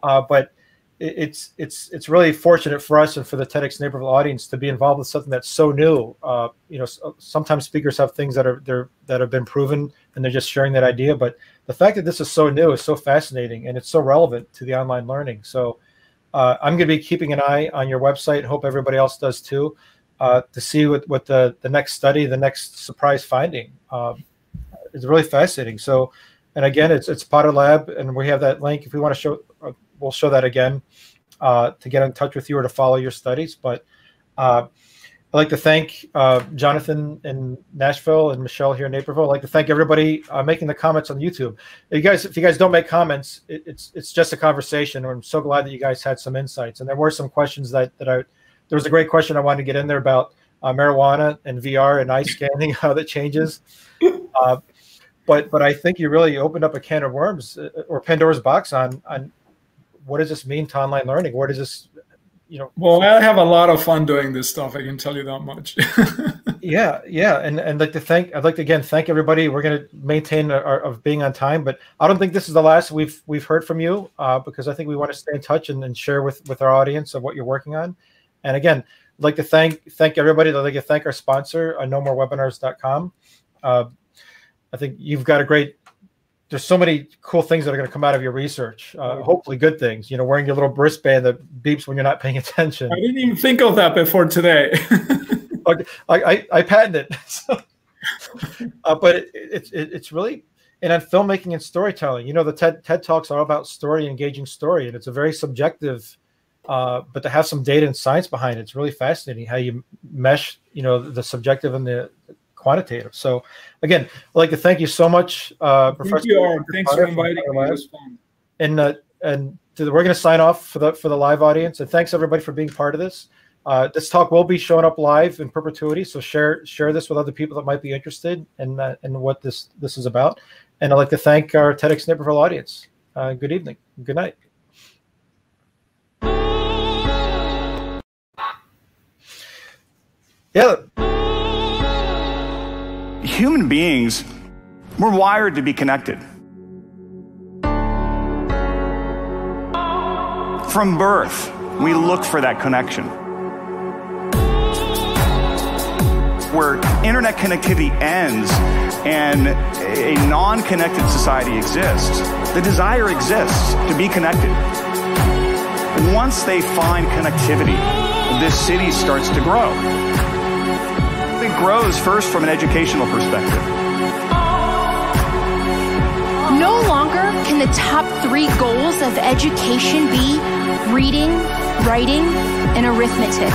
But it's really fortunate for us and for the TEDx Naperville audience to be involved with something that's so new. You know, sometimes speakers have things that have been proven and they're just sharing that idea. But the fact that this is so new is so fascinating, and it's so relevant to the online learning. So I'm going to be keeping an eye on your website. Hope everybody else does too, to see what the next study, the next surprise finding. It's really fascinating. So, and again, it's Parra Lab, and we have that link. If we want to show, we'll show that again to get in touch with you or to follow your studies. But I'd like to thank Jonathan in Nashville and Michelle here in Naperville. I'd like to thank everybody making the comments on YouTube. If you guys don't make comments, it's just a conversation. I'm so glad that you guys had some insights. And there were some questions there was a great question I wanted to get in there about marijuana and VR and eye scanning, how that changes. But I think you really opened up a can of worms or Pandora's box on what does this mean to online learning? Where does this, you know? Well, I have a lot of fun doing this stuff. I can tell you that much. Yeah. And I'd like to again thank everybody. We're going to maintain of being on time, but I don't think this is the last we've heard from you, because I think we want to stay in touch and share with our audience of what you're working on. And again, I'd like to thank everybody. I'd like to thank our sponsor, nomorewebinars.com. I think you've got there's so many cool things that are going to come out of your research. Hopefully good things, you know, wearing your little wristband that beeps when you're not paying attention. I didn't even think of that before today. I patented it. So, but it's really, and on filmmaking and storytelling, you know, the TED Talks are all about story, engaging story. And it's a very subjective, but to have some data and science behind it, it's really fascinating how you mesh, you know, the subjective and the quantitative. So again, I'd like to thank you so much, Professor. Thanks for inviting me. It was fun. And we're going to sign off for the live audience, and thanks everybody for being part of this. This talk will be showing up live in perpetuity, so share this with other people that might be interested in what this is about. And I'd like to thank our TEDx Naperville audience. Good evening. Good night. Yeah. Human beings, we're wired to be connected. From birth, we look for that connection. Where internet connectivity ends and a non-connected society exists, the desire exists to be connected. Once they find connectivity, this city starts to grow. It grows first from an educational perspective. No longer can the top 3 goals of education be reading, writing, and arithmetic.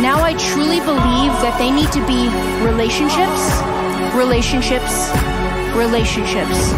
Now I truly believe that they need to be relationships, relationships, relationships.